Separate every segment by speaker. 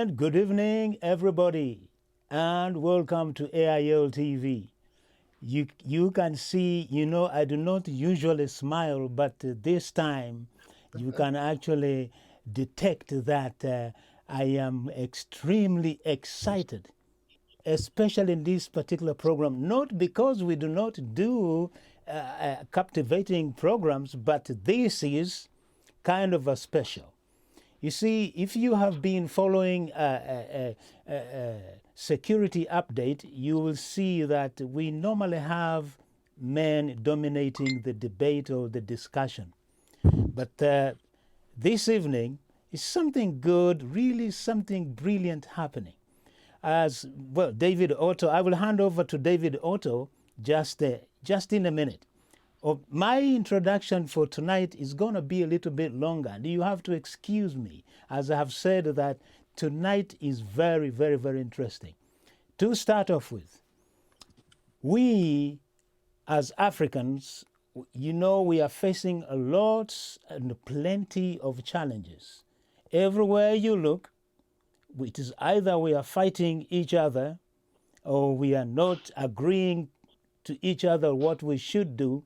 Speaker 1: And good evening, everybody, and welcome to AIL TV. You can see, I do not usually smile, but this time you can actually detect that I am extremely excited, especially in this particular program, not because we do not do captivating programs, but this is kind of a special. You see, if you have been following security update, you will see that we normally have men dominating the debate or the discussion. But this evening is something good, really something brilliant happening. As well, David Otto, I will hand over to David Otto just in a minute. My introduction for tonight is going to be a little bit longer, and you have to excuse me, as I have said that tonight is very, very, very interesting. To start off with, we as Africans, we are facing a lot and plenty of challenges. Everywhere you look, it is either we are fighting each other or we are not agreeing to each other what we should do.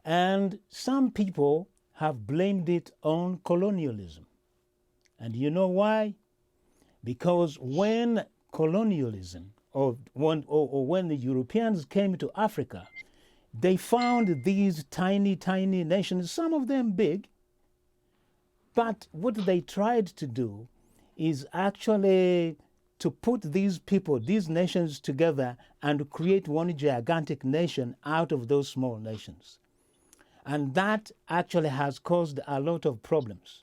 Speaker 1: And some people have blamed it on colonialism. And you know why? Because when colonialism or when the Europeans came to Africa, they found these tiny, tiny nations, some of them big. But what they tried to do is actually to put these people, these nations together and create one gigantic nation out of those small nations. And that actually has caused a lot of problems.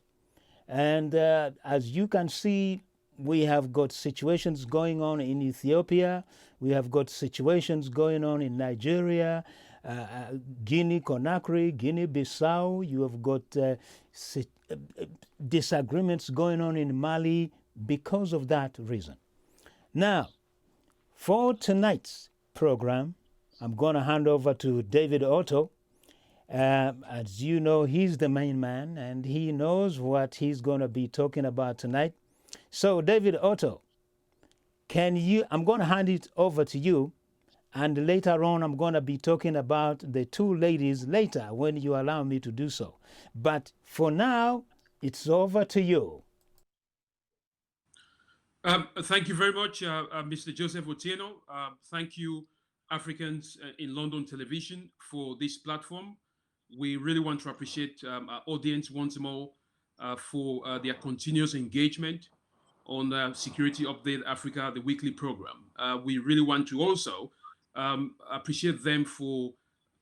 Speaker 1: And as you can see, we have got situations going on in Ethiopia. We have got situations going on in Nigeria, Guinea-Conakry, Guinea-Bissau. You have got disagreements going on in Mali because of that reason. Now, for tonight's program, I'm going to hand over to David Otto. As you know, he's the main man, and he knows what he's going to be talking about tonight. So, David Otto, I'm going to hand it over to you, and later on I'm going to be talking about the two ladies later when you allow me to do so. But for now, it's over to you.
Speaker 2: Thank you very much, Mr. Joseph Otieno. Thank you, Africans in London Television, for this platform. We really want to appreciate our audience once more for their continuous engagement on Security Update Africa, the weekly program. We really want to also appreciate them for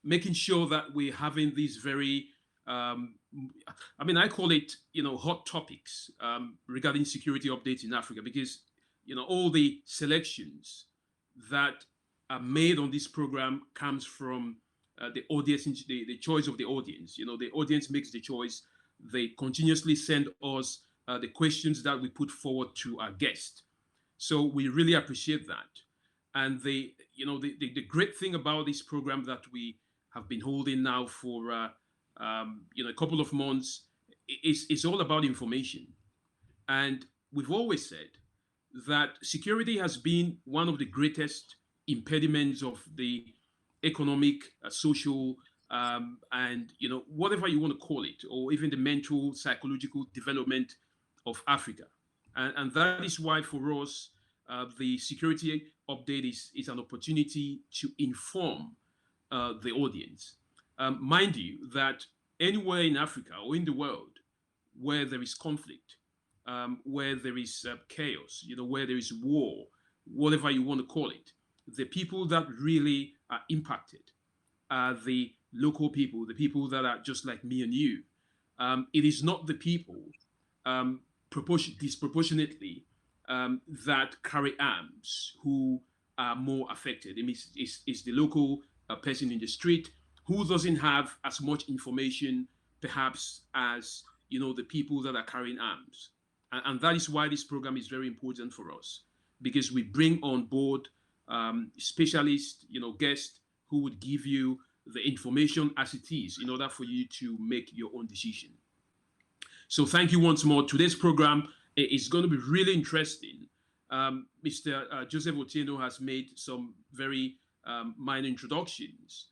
Speaker 2: making sure that we're having these very, I call it, hot topics regarding security updates in Africa, because, all the selections that are made on this program comes from the audience, the choice of the audience. The audience makes the choice. They continuously send us the questions that we put forward to our guest. So we really appreciate that. And the great thing about this program that we have been holding now for a couple of months is all about information. And we've always said that security has been one of the greatest impediments of the economic, social, and whatever you want to call it, or even the mental, psychological development of Africa. And that is why for us, the security update is an opportunity to inform the audience. Mind you that anywhere in Africa or in the world where there is conflict, where there is chaos, where there is war, whatever you want to call it, the people that really are impacted are the local people, the people that are just like me and you. It is not the people disproportionately that carry arms who are more affected. It's the local person in the street who doesn't have as much information, perhaps, as the people that are carrying arms. And that is why this program is very important for us, because we bring on board specialists, guests who would give you the information as it is in order for you to make your own decision. So thank you once more. Today's program It's going to be really interesting. Mr. Joseph Otieno has made some very minor introductions,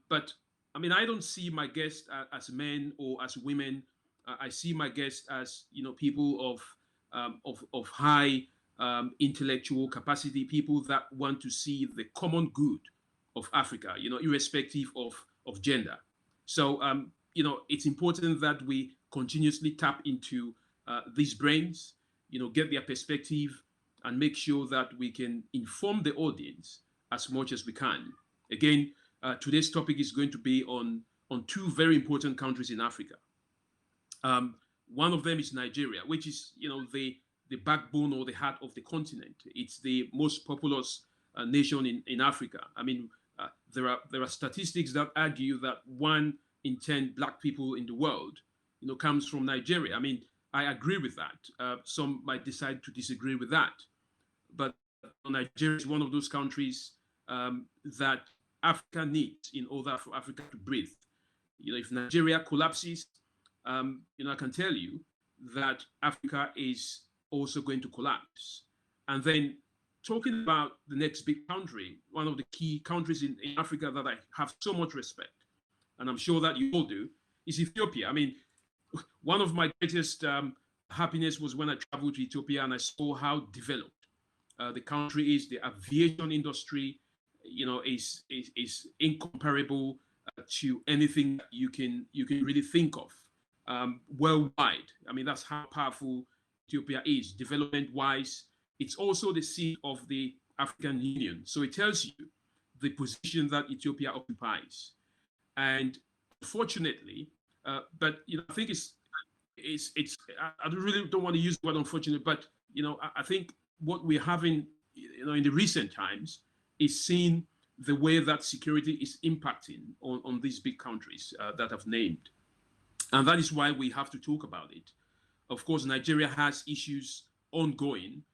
Speaker 2: but I mean, I don't see my guests as men or as women. I see my guests as people of high intellectual capacity, people that want to see the common good of Africa, irrespective of gender. So it's important that we continuously tap into these brains, get their perspective, and make sure that we can inform the audience as much as we can. Again, today's topic is going to be on two very important countries in Africa. One of them is Nigeria, which is the backbone or the heart of the continent. It's the most populous nation in Africa. I mean, there are statistics that argue that 1 in 10 Black people in the world, comes from Nigeria. I mean, I agree with that. Some might decide to disagree with that, but Nigeria is one of those countries that Africa needs in order for Africa to breathe. If Nigeria collapses, I can tell you that Africa is also going to collapse. And then talking about the next big country, one of the key countries in Africa that I have so much respect, and I'm sure that you all do, is Ethiopia. I mean, one of my greatest happiness was when I traveled to Ethiopia and I saw how developed the country is. The aviation industry, is incomparable to anything you can really think of worldwide. I mean, that's how powerful Ethiopia is development-wise. It's also the seat of the African Union, so it tells you the position that Ethiopia occupies. And unfortunately, but I think I really don't want to use the word unfortunate, but I think what we're having in the recent times is seeing the way that security is impacting on these big countries that I've named. And that is why we have to talk about it. Of course, Nigeria has issues ongoing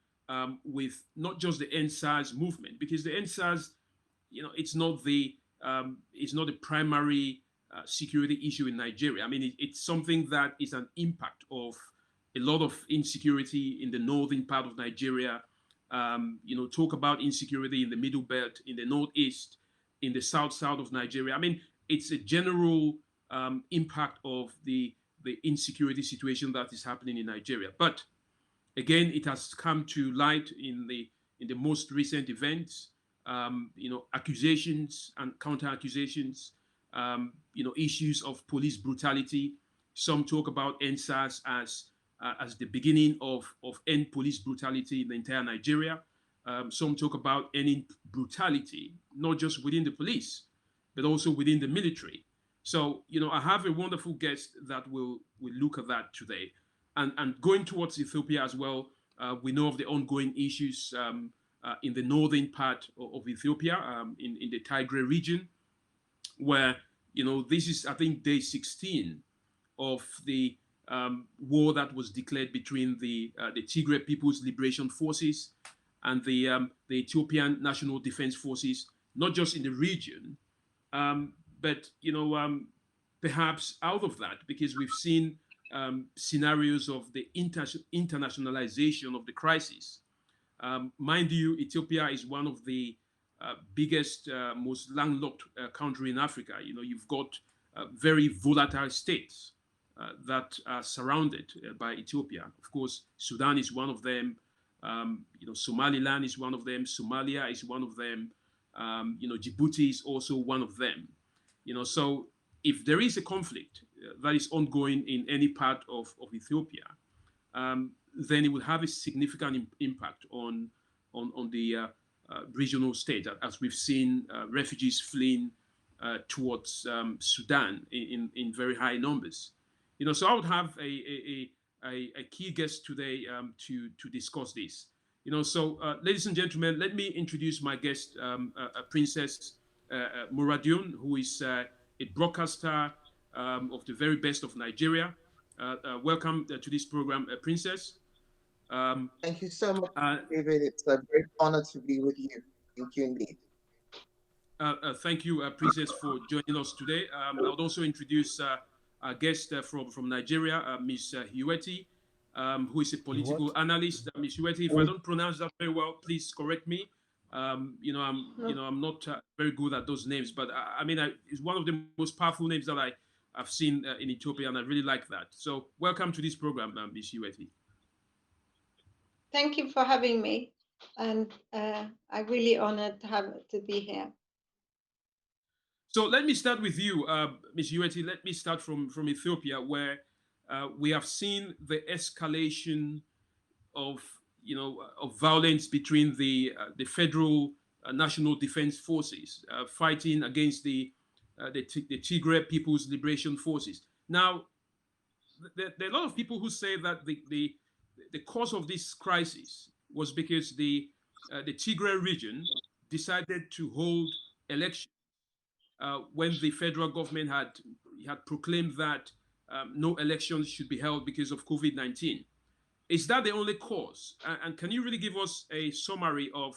Speaker 2: with not just the NSAS movement, because the NSAS, it's not the primary security issue in Nigeria. I mean, it's something that is an impact of a lot of insecurity in the northern part of Nigeria. Talk about insecurity in the Middle Belt, in the Northeast, in the south of Nigeria. I mean, it's a general impact of the insecurity situation that is happening in Nigeria. But again, it has come to light in the most recent events. Accusations and counter accusations. Issues of police brutality. Some talk about NSAS as the beginning of end police brutality in the entire Nigeria. Some talk about ending brutality, not just within the police, but also within the military. So, I have a wonderful guest that will look at that today. And going towards Ethiopia as well, we know of the ongoing issues in the northern part of Ethiopia, in the Tigray region, where, this is, I think, day 16 of the war that was declared between the Tigray People's Liberation Forces and the Ethiopian National Defense Forces, not just in the region, but perhaps out of that, because we've seen scenarios of the internationalization of the crisis. Mind you, Ethiopia is one of the biggest, most landlocked country in Africa. You've got very volatile states that are surrounded by Ethiopia. Of course, Sudan is one of them. Somaliland is one of them. Somalia is one of them. Djibouti is also one of them. So if there is a conflict that is ongoing in any part of Ethiopia, then it will have a significant impact on the regional state, as we've seen refugees fleeing towards Sudan in very high numbers. So I would have a key guest today to discuss this. So ladies and gentlemen, let me introduce my guest, Princess Moradeun, who is a broadcaster of the very best of Nigeria. Welcome to this program, Princess.
Speaker 3: Thank you so much, David. It's a great honor to be with you. Thank you indeed.
Speaker 2: Thank you, Princess, for joining us today. I would also introduce our guest from Nigeria, Ms. Hiwot. who is a political analyst. Ms. Hiwot, if I don't pronounce that very well, please correct me. I'm not very good at those names, but I mean, it's one of the most powerful names that I've seen in Ethiopia, and I really like that. So, welcome to this program, Ms. Hiwot.
Speaker 4: Thank you for having me, and I'm really honored to be here.
Speaker 2: So let me start with you, Ms. Hiwot. Let me start from Ethiopia, where we have seen the escalation of violence between the Federal National Defense Forces fighting against the Tigray People's Liberation Forces. Now, there are a lot of people who say that the cause of this crisis was because the Tigray region decided to hold elections when the federal government had proclaimed that no elections should be held because of COVID-19. Is that the only cause? And can you really give us a summary of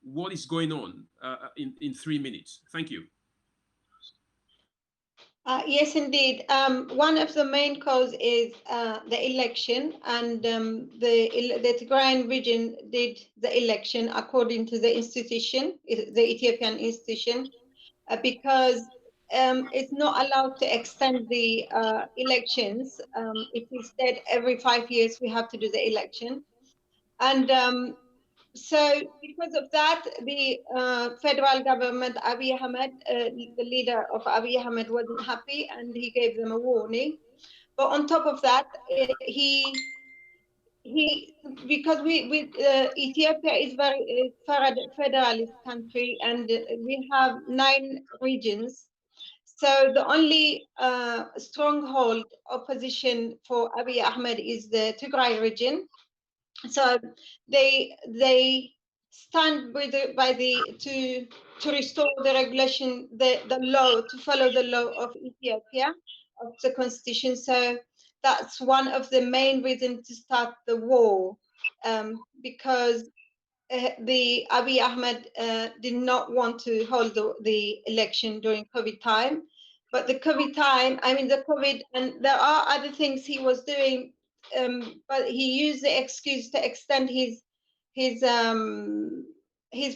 Speaker 2: what is going on in 3 minutes? Thank you.
Speaker 4: Yes, indeed. One of the main causes is the election, and the Tigrayan region did the election according to the institution, the Ethiopian institution, because it's not allowed to extend the elections. It is said every 5 years we have to do the election. And so because of that, the federal government, Abiy Ahmed, the leader of Abiy Ahmed, wasn't happy, and he gave them a warning. But on top of that, because Ethiopia is very federalist country, and we have 9 regions. So the only stronghold opposition for Abiy Ahmed is the Tigray region. So they stand to restore the regulation, the law, to follow the law of Ethiopia, of the constitution. So that's one of the main reasons to start the war, because the Abiy Ahmed did not want to hold the election during COVID time. But the COVID time, I mean the COVID, and there are other things he was doing, but he used the excuse to extend his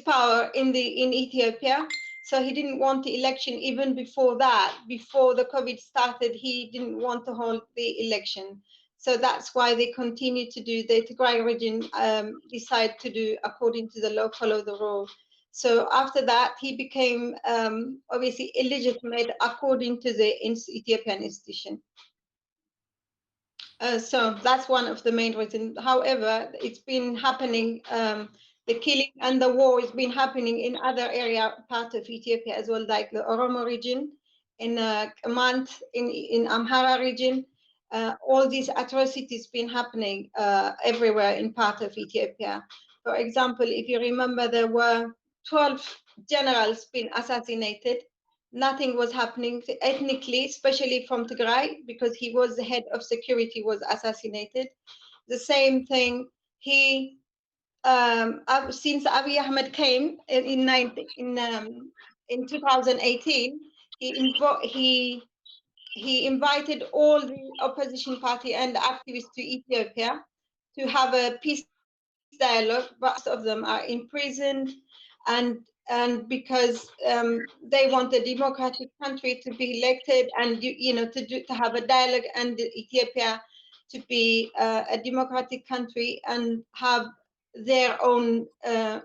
Speaker 4: power in Ethiopia. So he didn't want the election even before that. Before the COVID started, he didn't want to hold the election. So that's why they continue to do, the Tigray region decide to do according to the law, follow the rule. So after that, he became obviously illegitimate according to the Ethiopian institution. So that's one of the main reasons. However, it's been happening, the killing and the war has been happening in other part of Ethiopia as well, like the Oromo region, in Kamant, in Amhara region. All these atrocities been happening everywhere in part of Ethiopia. For example, if you remember, there were 12 generals been assassinated. Nothing was happening ethnically, especially from Tigray, because he was the head of security, was assassinated. The same thing, since Abiy Ahmed came in 2018, he invited all the opposition party and activists to Ethiopia to have a peace dialogue, but most of them are imprisoned, and because they want a democratic country to be elected, and to have a dialogue, and Ethiopia to be a democratic country and have their own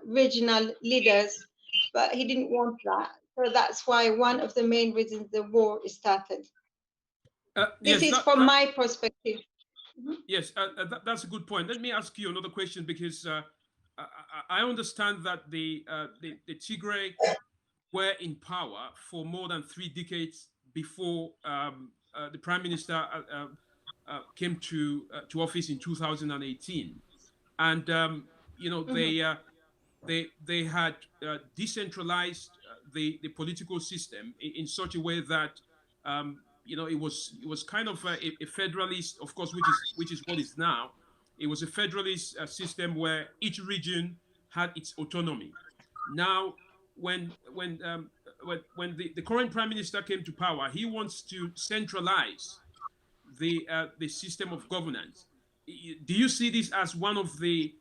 Speaker 4: regional leaders, but he didn't want that. So that's why one of the main reasons the war started. This is from my perspective.
Speaker 2: Yes, that's a good point. Let me ask you another question, because I understand that the Tigray were in power for more than 3 decades before the Prime Minister came to office in 2018, and they had decentralized the political system in such a way that it was kind of a federalist, of course, which is what is now. It was a federalist system where each region had its autonomy. Now, when the current prime minister came to power, he wants to centralize the system of governance. do you see this as one of the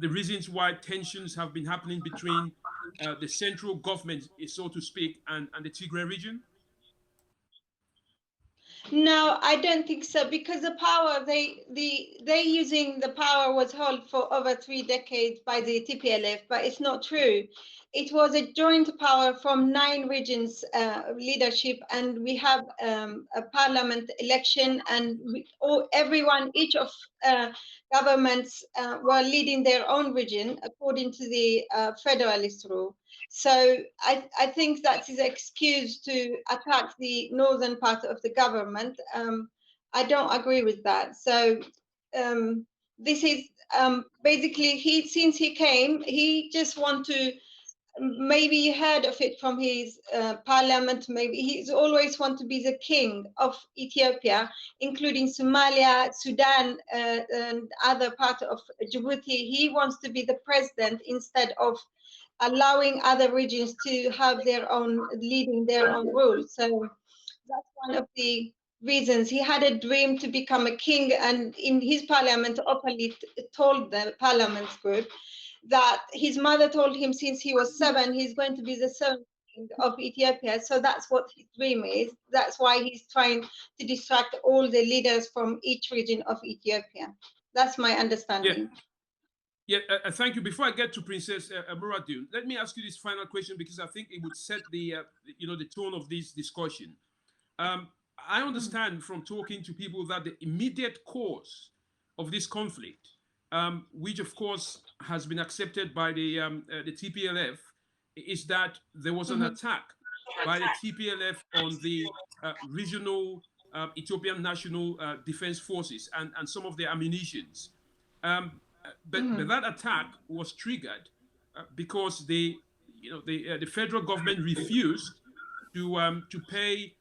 Speaker 2: reasons why tensions have been happening between the central government, so to speak, and the Tigray region?
Speaker 4: No, I don't think so, because the power they using the power was held for over 3 decades by the TPLF, but it's not true. It was a joint power from 9 regions leadership, and we have a parliament election, and everyone, each of governments were leading their own region according to the federalist rule. So I think that is an excuse to attack the northern part of the government. I don't agree with that. So this is basically, since he came, he just want to, maybe heard of it from his parliament, maybe he's always want to be the king of Ethiopia, including Somalia, Sudan, and other part of Djibouti. He wants to be the president instead of allowing other regions to have their own, leading their own rules. So that's one of the reasons. He had a dream to become a king, and in his parliament openly told the parliament group that his mother told him since he was 7 he's going to be the son of Ethiopia. So that's what his dream is. That's why he's trying to distract all the leaders from each region of Ethiopia. That's my understanding.
Speaker 2: Thank you. Before I get to Princess Moradeun, let me ask you this final question, because I think it would set the the tone of this discussion. I understand from talking to people that the immediate cause of this conflict, which of course has been accepted by the TPLF, is that there was an attack by the TPLF on the regional Ethiopian National Defense Forces and some of their ammunitions. But that attack was triggered because the federal government refused to pay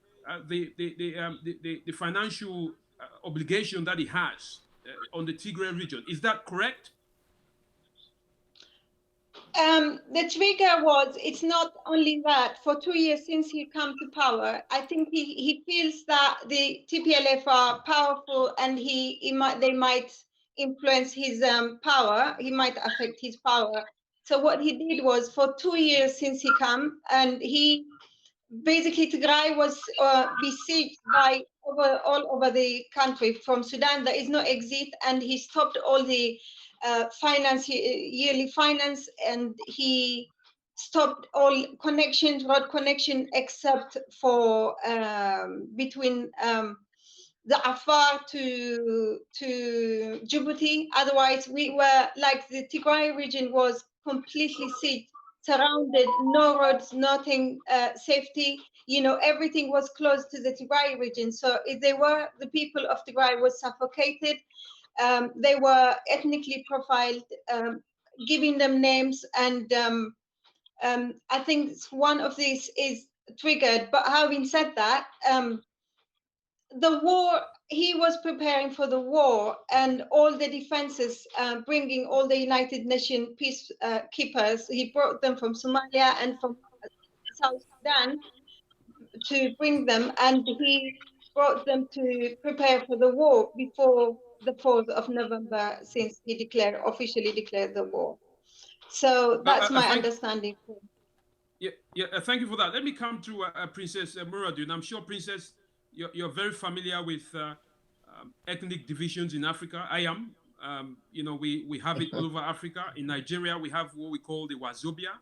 Speaker 2: the financial obligation that it has on the Tigray region. Is that correct?
Speaker 4: The trigger was, it's not only that. For 2 years since he come to power, I think he feels that the TPLF are powerful, and they might influence his power. He might affect his power. So what he did was, for 2 years since he come, and he basically, Tigray was besieged by all over the country. From Sudan, there is no exit, and he stopped all the yearly finance, and he stopped all connections, road connection, except for between the Afar to Djibouti. Otherwise, we were like, the Tigray region was completely sieged, surrounded, no roads, nothing, safety. Everything was closed to the Tigray region. So the people of Tigray was suffocated. They were ethnically profiled, giving them names, and I think one of these is triggered. But having said that, the war, he was preparing for the war, and all the defenses, bringing all the United Nations peacekeepers. He brought them from Somalia and from South Sudan to bring them, and he brought them to prepare for the war before the 4th of November, since he officially declared the war. So that's my understanding.
Speaker 2: Thank you for that. Let me come to Princess Moradeun. I'm sure, Princess, you're very familiar with ethnic divisions in Africa. I am. We have it all over Africa. In Nigeria, we have what we call the Wazobia,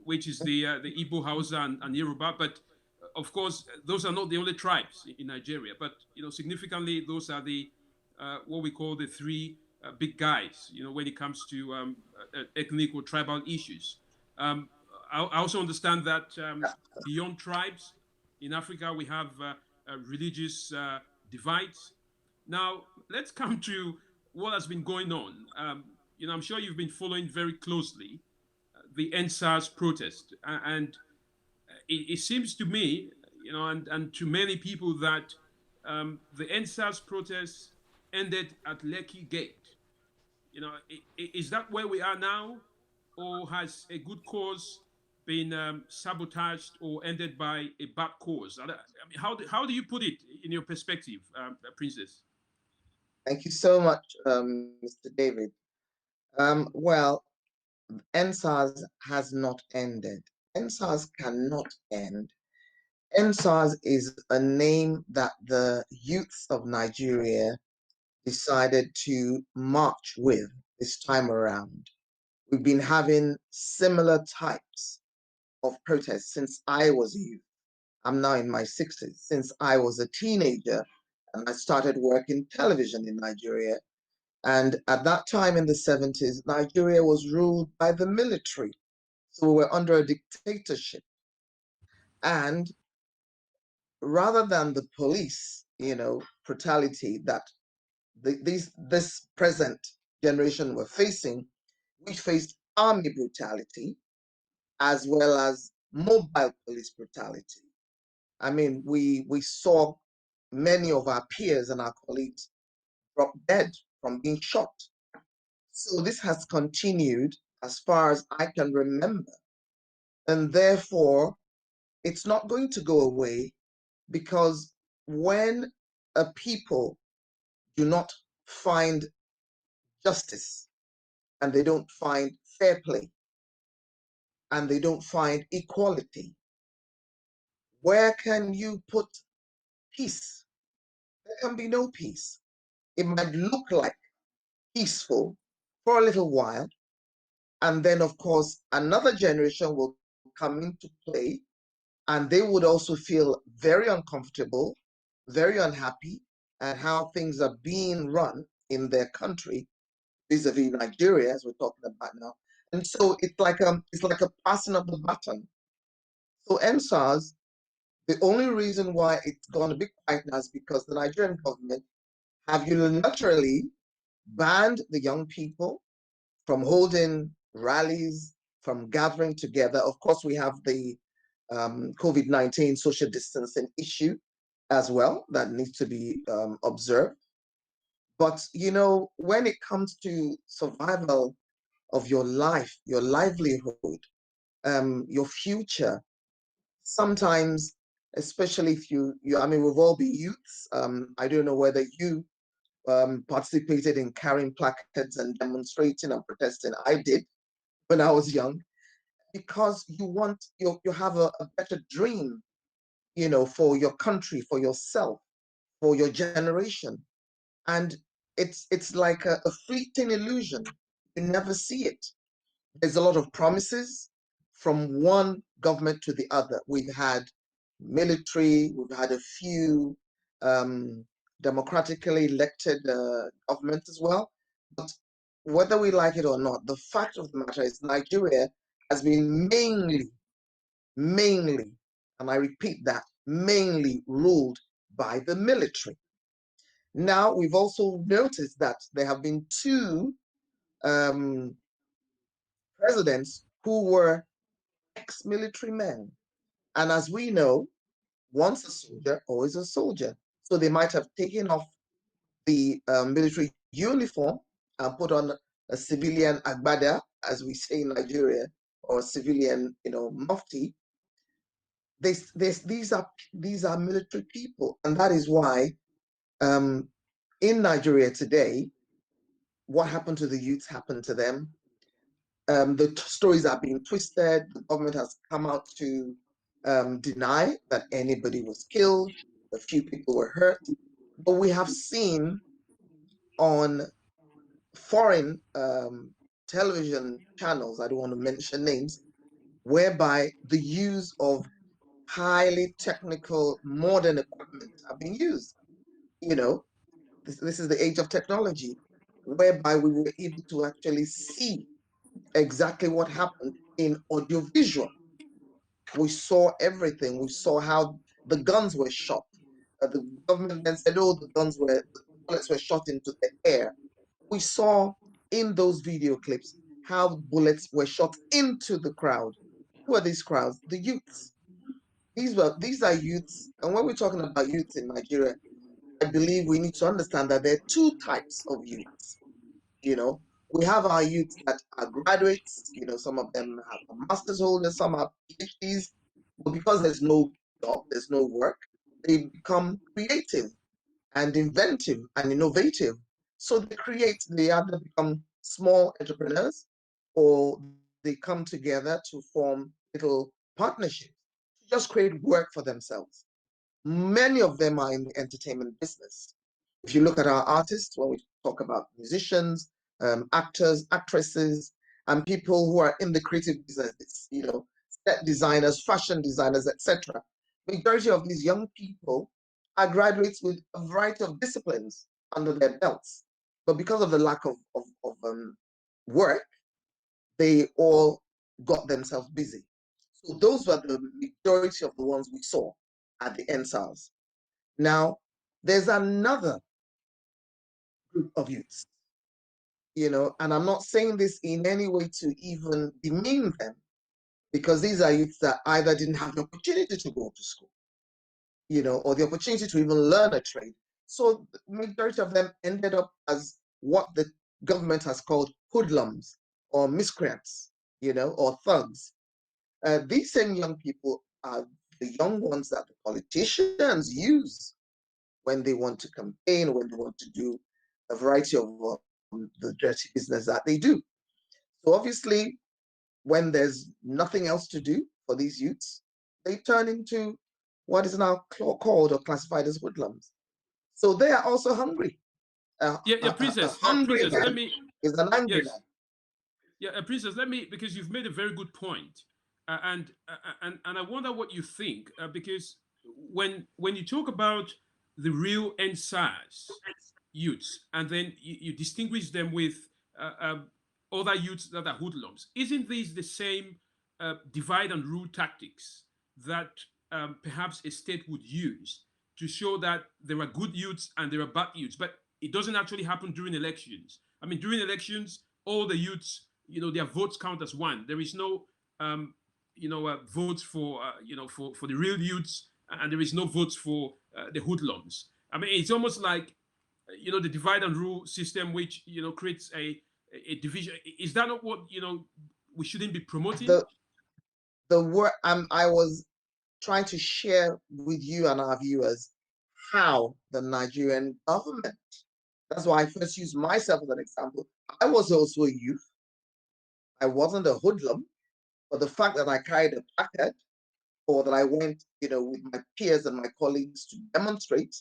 Speaker 2: which is the Igbo, Hausa, and Yoruba. But of course, those are not the only tribes in Nigeria. But significantly, those are the what we call the 3 big guys. When it comes to ethnic or tribal issues. I also understand that beyond tribes in Africa, we have religious divides. Now, let's come to what has been going on. I'm sure you've been following very closely the EndSARS protest, and it seems to me, and to many people, that the EndSARS protest ended at Lekki Gate. Is that where we are now, or has a good cause been sabotaged or ended by a bad cause? I mean, how do you put it in your perspective, Princess?
Speaker 3: Thank you so much, Mr. David. Well, NSAS has not ended. NSAS cannot end. NSAS is a name that the youths of Nigeria decided to march with this time around. We've been having similar types of protests since I was a youth. I'm now in my 60s. Since I was a teenager and I started working television in Nigeria. And at that time in the 70s, Nigeria was ruled by the military. So we were under a dictatorship. And rather than the police, brutality that this present generation were facing, we faced army brutality as well as mobile police brutality. I mean, we saw many of our peers and our colleagues drop dead from being shot. So this has continued as far as I can remember. And therefore, it's not going to go away, because when a people do not find justice and they don't find fair play and they don't find equality, where can you put peace? There can be no peace. It might look like peaceful for a little while, and then of course another generation will come into play, and they would also feel very uncomfortable, very unhappy at how things are being run in their country, vis-a-vis Nigeria, as we're talking about now. And so it's like a passing of the baton. So NSAS, the only reason why it's gone a bit quiet now is because the Nigerian government have unilaterally banned the young people from holding rallies, from gathering together. Of course, we have the COVID-19 social distancing issue as well that needs to be observed. But, when it comes to survival of your life, your livelihood, your future, sometimes, especially if I mean, we've all been youths. I don't know whether you participated in carrying placards and demonstrating and protesting. I did when I was young, because you have a better dream, for your country, for yourself, for your generation. And it's like a fleeting illusion. You never see it. There's a lot of promises from one government to the other. We've had military, we've had a few democratically elected governments as well. But whether we like it or not, the fact of the matter is Nigeria has been mainly, and I repeat that, mainly ruled by the military. Now, we've also noticed that there have been two presidents who were ex-military men. And as we know, once a soldier, always a soldier. So they might have taken off the military uniform and put on a civilian agbada, as we say in Nigeria, or a civilian, mufti. These are military people, and that is why in Nigeria today, what happened to the youths happened to them. The stories are being twisted. The government has come out to deny that anybody was killed. A few people were hurt. But we have seen on foreign television channels, I don't want to mention names, whereby the use of highly technical modern equipment are being used. This is the age of technology, whereby we were able to actually see exactly what happened in audiovisual. We saw everything. We saw how the guns were shot. The government then said, "Oh, the bullets were shot into the air." We saw in those video clips how bullets were shot into the crowd. Who are these crowds? The youths. These are youths, and when we're talking about youths in Nigeria, I believe we need to understand that there are two types of youths. We have our youths that are graduates. Some of them have a master's holder, some have PhDs, but because there's no job, there's no work, they become creative and inventive and innovative. So they either become small entrepreneurs or they come together to form little partnerships to just create work for themselves. Many of them are in the entertainment business. If you look at our artists, when we talk about musicians, actors, actresses, and people who are in the creative business, set designers, fashion designers, etc. Majority of these young people are graduates with a variety of disciplines under their belts. But because of the lack of work, they all got themselves busy. So those were the majority of the ones we saw at the NSARS. Now, there's another group of youths, and I'm not saying this in any way to even demean them, because these are youths that either didn't have the opportunity to go to school, or the opportunity to even learn a trade. So the majority of them ended up as what the government has called hoodlums or miscreants, or thugs. These same young people are the young ones that the politicians use when they want to campaign, when they want to do a variety of the dirty business that they do. So obviously, when there's nothing else to do for these youths, they turn into what is now called or classified as hoodlums. So they are also hungry.
Speaker 2: Princess,
Speaker 3: Hungry
Speaker 2: Princess, let
Speaker 3: man
Speaker 2: me,
Speaker 3: is an angry
Speaker 2: yes,
Speaker 3: man.
Speaker 2: Princess, let me, because you've made a very good point, and I wonder what you think, because when you talk about the real NSAS youths, and then you distinguish them with other youths that are hoodlums, isn't this the same divide and rule tactics that perhaps a state would use to show that there are good youths and there are bad youths? But it doesn't actually happen during elections. I mean, during elections, all the youths, their votes count as one. There is no, votes for, for the real youths, and there is no votes for the hoodlums. I mean, it's almost like, the divide and rule system, which creates a division. Is that not what we shouldn't be promoting?
Speaker 3: The word I was trying to share with you and our viewers how the Nigerian government. That's why I first used myself as an example. I was also a youth. I wasn't a hoodlum, but the fact that I carried a placard or that I went, with my peers and my colleagues to demonstrate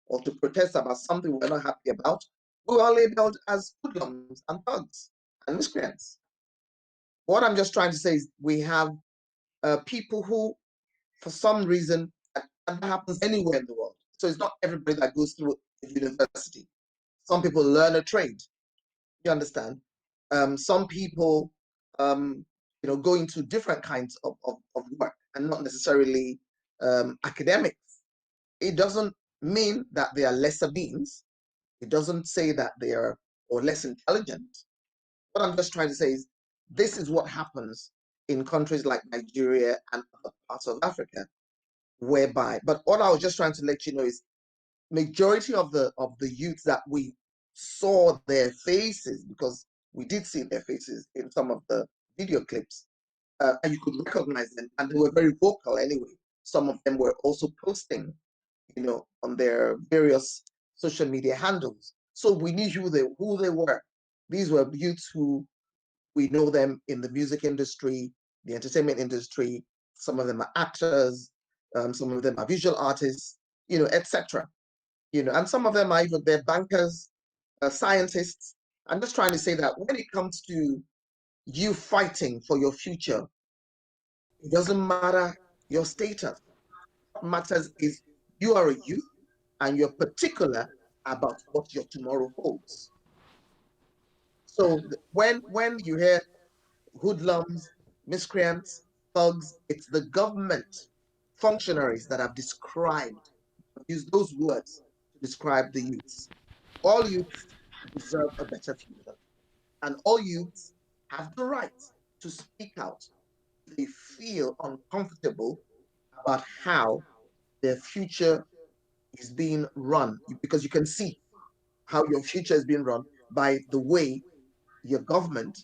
Speaker 3: or to protest about something we're not happy about, we were labeled as hoodlums and thugs and miscreants. What I'm just trying to say is we have people who, for some reason, and that happens anywhere in the world. So it's not everybody that goes through a university. Some people learn a trade. You understand? Some people, go into different kinds of work and not necessarily academics. It doesn't mean that they are lesser beings. It doesn't say that they are or less intelligent. What I'm just trying to say is this is what happens in countries like Nigeria and other parts of Africa, whereby, but what I was just trying to let you know is majority of the youth that we saw their faces, because we did see their faces in some of the video clips, and you could recognize them, and they were very vocal anyway. Some of them were also posting, on their various social media handles. So we knew who they were. These were youths who we know them in the music industry, the entertainment industry. Some of them are actors, some of them are visual artists, etc. And some of them are even they're bankers, scientists. I'm just trying to say that when it comes to you fighting for your future, it doesn't matter your status. What matters is you are a youth and you're particular about what your tomorrow holds. So when you hear hoodlums, miscreants, thugs, it's the government functionaries that have used those words to describe the youths. All youths deserve a better future, and all youths have the right to speak out if they feel uncomfortable about how their future is being run, because you can see how your future is being run by the way your government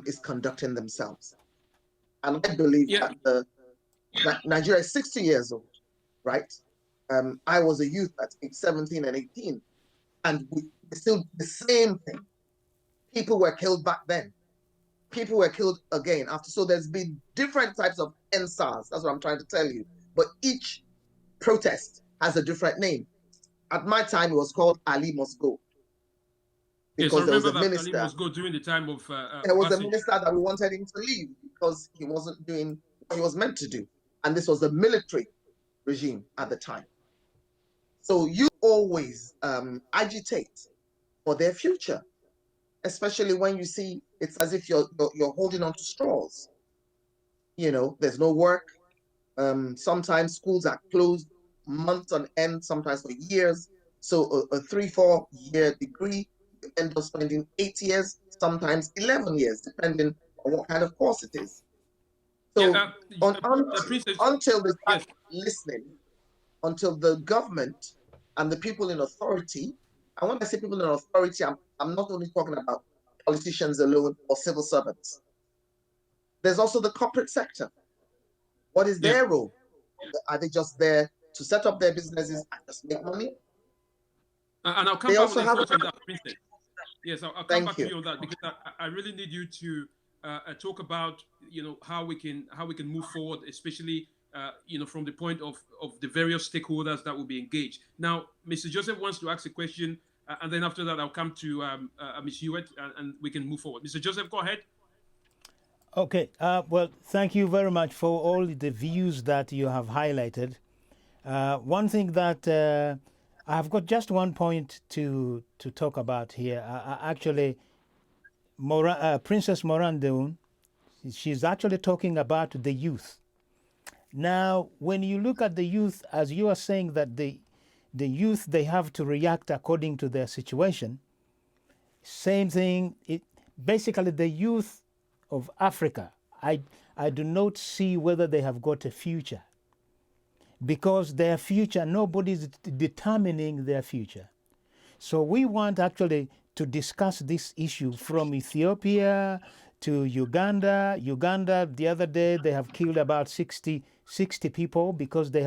Speaker 3: is conducting themselves. And I believe
Speaker 2: Yeah.
Speaker 3: that Nigeria is 60 years old, right? I was a youth at age 17 and 18. And we still the same thing. People were killed back then. People were killed again after. So there's been different types of NSARS. That's what I'm trying to tell you. But each protest has a different name. At my time, it was called Ali Must Go.
Speaker 2: Yes, I
Speaker 3: Because there was
Speaker 2: remember
Speaker 3: a
Speaker 2: that Ali
Speaker 3: minister.
Speaker 2: must go during the time of
Speaker 3: There was a
Speaker 2: Obasanjo.
Speaker 3: minister that we wanted him to leave because he wasn't doing what he was meant to do. And this was the military regime at the time. So you always agitate for their future, especially when you see it's as if you're holding on to straws. You know, there's no work. Sometimes schools are closed months on end, sometimes for years. So a 3-4 year degree, you end up spending 8 years, sometimes 11 years, depending on what kind of course it is. So until they start listening, until the government and the people in authority, and when I say people in authority, I'm not only talking about politicians alone or civil servants. There's also the corporate sector. What is their role? Are they just there to set up their businesses and just make money?
Speaker 2: And I'll come back on your thoughts on that, Princess. Yes, I'll come back to you on that, because I really need you to talk about, you know, how we can move forward, especially you know, from the point of the various stakeholders that will be engaged. Now, Mr. Joseph wants to ask a question, and then after that, I'll come to Ms. Hiwot, and we can move forward. Mr. Joseph, go ahead.
Speaker 1: Okay. Well, thank you very much for all the views that you have highlighted. One thing that I've got just one point to talk about here. Actually, Princess Moradeun, she's actually talking about the youth. Now, when you look at the youth, as you are saying that the youth, they have to react according to their situation. Same thing. Basically, the youth of Africa, I do not see whether they have got a future, because their future, nobody is determining their future. So we want actually to discuss this issue from Ethiopia to Uganda. Uganda, the other day, they have killed about 60 people because they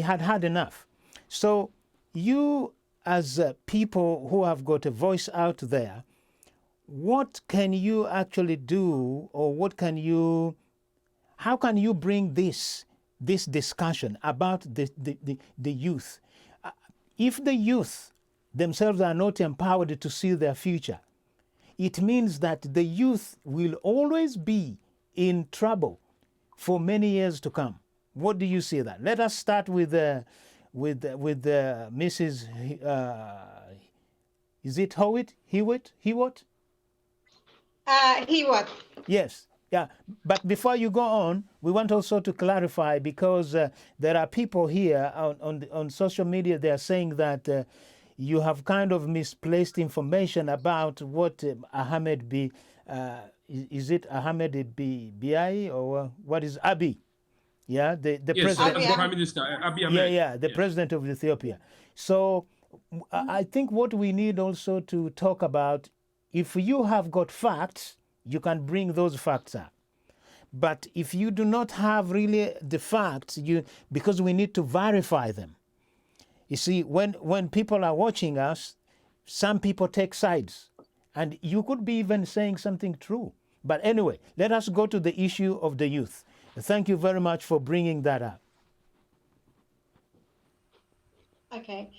Speaker 1: had enough. So you, as people who have got a voice out there, what can you actually do, or how can you bring this discussion about the youth? If the youth themselves are not empowered to see their future, it means that the youth will always be in trouble for many years to come. What do you see that? Let us start with Mrs. Is it Hiwot? Hiwot?
Speaker 4: Hiwot.
Speaker 1: Yes. Yeah, but before you go on, we want also to clarify, because there are people here on social media. They are saying that you have kind of misplaced information about what Ahmed B. Is it Ahmed Bi, or what is Abiy? Yeah, the
Speaker 2: yes,
Speaker 1: president,
Speaker 2: the Prime Minister Abiy Ahmed.
Speaker 1: the president of Ethiopia. So I think what we need also to talk about, if you have got facts, you can bring those facts up. But if you do not have really the facts, because we need to verify them. You see, when people are watching us, some people take sides, and you could be even saying something true. But anyway, let us go to the issue of the youth. Thank you very much for bringing that up.
Speaker 4: Okay.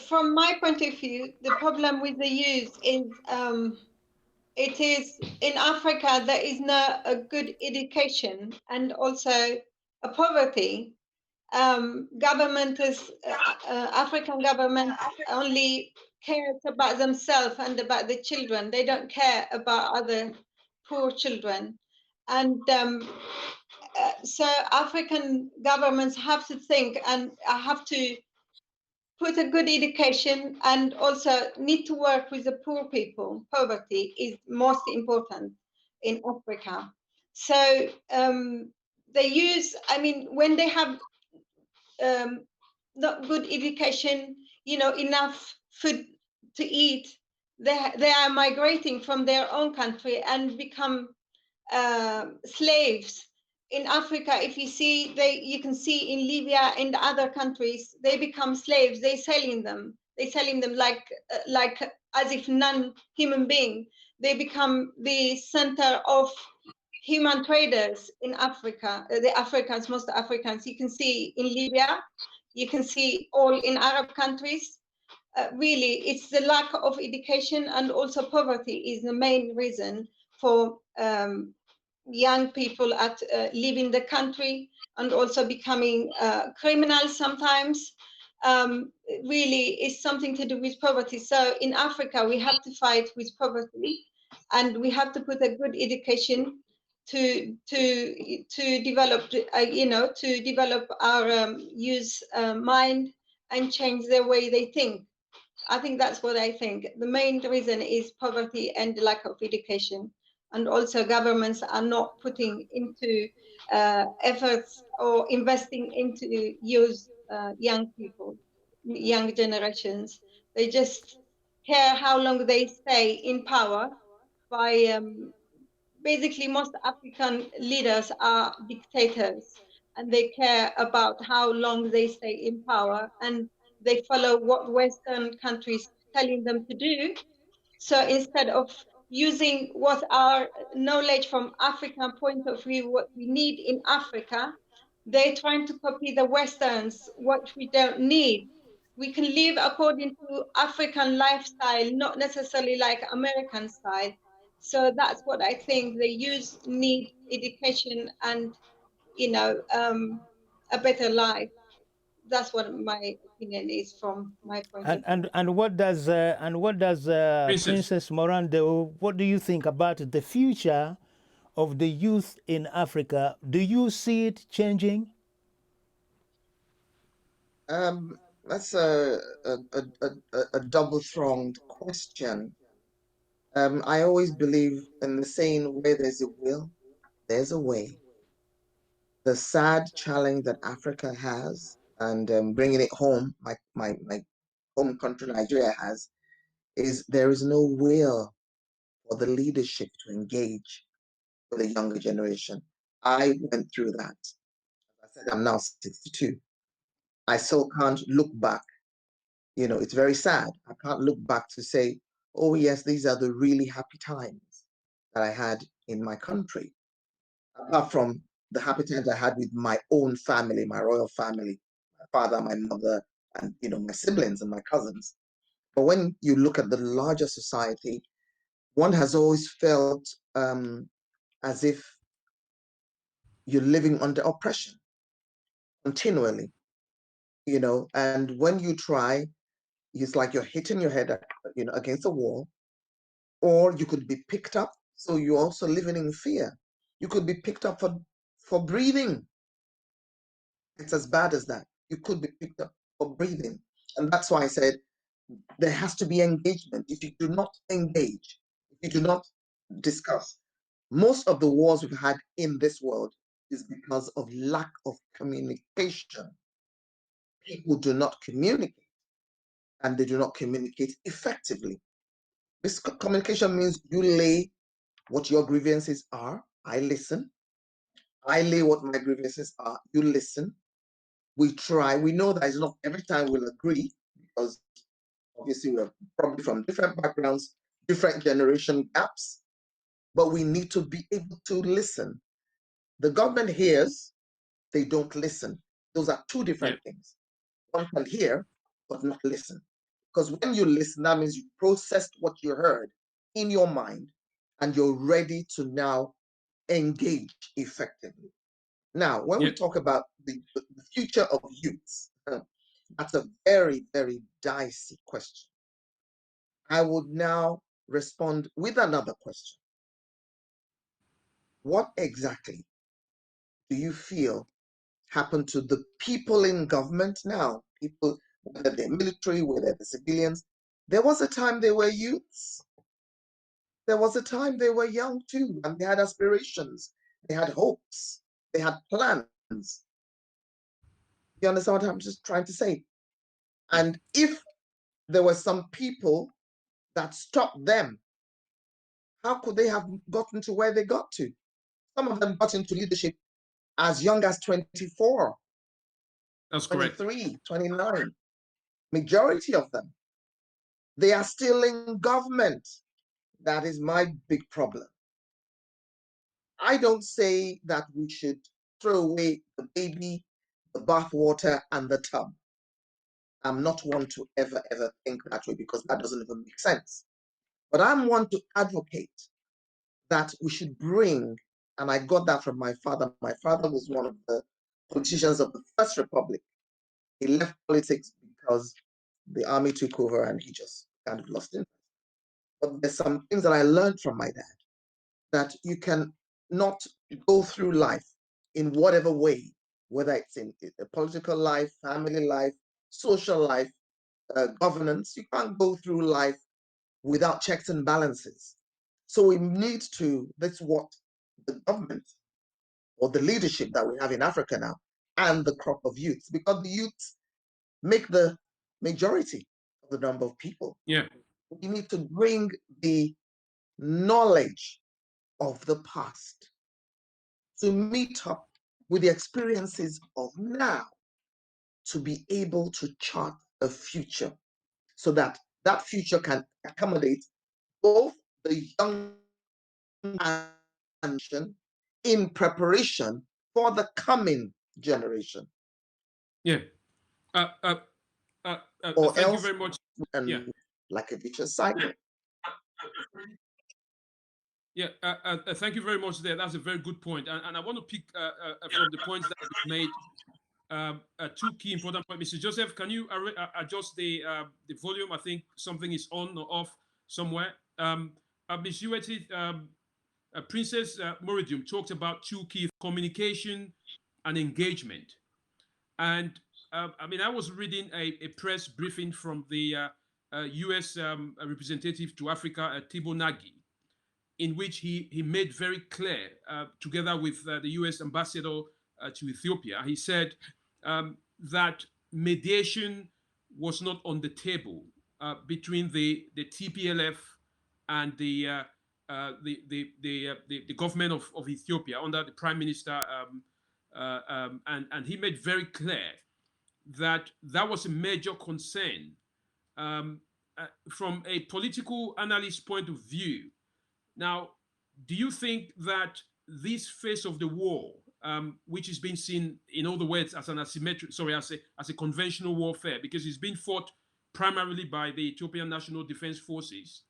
Speaker 4: From my point of view, the problem with the youth is it is in Africa there is no a good education, and also a poverty. Government is African government only cares about themselves and about the children. They don't care about other poor children, and so African governments have to think and have to put a good education, and also need to work with the poor people. Poverty is most important in Africa. So they use, I mean, when they have not good education, you know, enough food to eat, they are migrating from their own country and become slaves in Africa, if you see, you can see in Libya and other countries, they become slaves. They're selling them. They're selling them like as if non-human being. They become the center of human traders in Africa. The Africans, most Africans, you can see in Libya, you can see all in Arab countries. Really, it's the lack of education, and also poverty is the main reason for young people at leaving the country and also becoming criminals sometimes. Really, it's something to do with poverty. So in Africa, we have to fight with poverty, and we have to put a good education to develop, to develop our youth mind and change the way they think. I think that's what I think. The main reason is poverty and lack of education. And also governments are not putting into efforts or investing into youth, young people, young generations. They just care how long they stay in power by basically most African leaders are dictators, and they care about how long they stay in power, and they follow what Western countries telling them to do. So instead of using what our knowledge from African point of view, what we need in Africa, they're trying to copy the Westerns, what we don't need. We can live according to African lifestyle, not necessarily like American style. So that's what I think. The youth need education and, a better life. That's what my opinion is from my point of view.
Speaker 1: And what does Princess Morando, what do you think about the future of the youth in Africa? Do you see it changing?
Speaker 3: That's a double-pronged question. I always believe in the saying, where there's a will, there's a way. The sad challenge that Africa has, and bringing it home, my home country, Nigeria, has, is there is no will for the leadership to engage with the younger generation. I went through that. As I said, I'm now 62. I still can't look back. It's very sad. I can't look back to say, oh, yes, these are the really happy times that I had in my country. Apart from the happy times I had with my own family, my royal family, my father, my mother, and my siblings and my cousins. But when you look at the larger society, one has always felt as if you're living under oppression continually, and when you try, it's like you're hitting your head, against a wall, or you could be picked up. So you're also living in fear. You could be picked up for breathing. It's as bad as that. You could be picked up for breathing. And that's why I said there has to be engagement. If you do not engage, if you do not discuss, most of the wars we've had in this world is because of lack of communication. People do not communicate, and they do not communicate effectively. This communication means you lay what your grievances are. I listen. I lay what my grievances are. You listen. We try. We know that it's not every time we'll agree, because obviously we're probably from different backgrounds, different generation gaps, but we need to be able to listen. The government hears, they don't listen. Those are two different things. One can hear, but not listen. Because when you listen, that means you processed what you heard in your mind, and you're ready to now engage effectively. Now, when we talk about the future of youths, that's a very, very dicey question. I would now respond with another question. What exactly do you feel happened to the people in government now? People, whether they're military, whether they're civilians. There was a time they were youths. There was a time they were young too, and they had aspirations, they had hopes, they had plans. You understand what I'm just trying to say? And if there were some people that stopped them, how could they have gotten to where they got to? Some of them got into leadership as young as 24,
Speaker 2: That's correct.
Speaker 3: 23, 29. Majority of them. They are still in government. That is my big problem. I don't say that we should throw away the baby, the bathwater, and the tub. I'm not one to ever think that way, because that doesn't even make sense. But I'm one to advocate that we should bring, and I got that from my father. My father was one of the politicians of the First Republic. He left politics because the army took over and he just kind of lost interest. But there's some things that I learned from my dad, that you can not go through life in whatever way, whether it's in a political life, family life, social life, governance. You can't go through life without checks and balances. So we need to, that's what the government or the leadership that we have in Africa now, and the crop of youths, because the youths make the majority of the number of people.
Speaker 2: Yeah.
Speaker 3: We need to bring the knowledge of the past to meet up with the experiences of now, to be able to chart a future, so that that future can accommodate both the young and in preparation for the coming generation.
Speaker 2: Yeah.
Speaker 3: Or
Speaker 2: Thank you
Speaker 3: else,
Speaker 2: very much.
Speaker 3: and
Speaker 2: Yeah.
Speaker 3: like a vicious cycle.
Speaker 2: Yeah, thank you very much there. That's a very good point. And I want to pick from the points that you made two key important points. Mr. Joseph, can you adjust the volume? I think something is on or off somewhere. Ms. Hiwot, Princess Moradeun talked about two key: communication and engagement. And I mean, I was reading a press briefing from the U.S. Representative to Africa, Thibault Nagy, in which he made very clear, together with the U.S. ambassador to Ethiopia, he said that mediation was not on the table between the TPLF and the government of Ethiopia under the Prime Minister, and he made very clear that that was a major concern from a political analyst point of view. Now, do you think that this phase of the war, which is being seen, in other words, as an asymmetric, sorry, as a conventional warfare, because it's been fought primarily by the Ethiopian National Defense Forces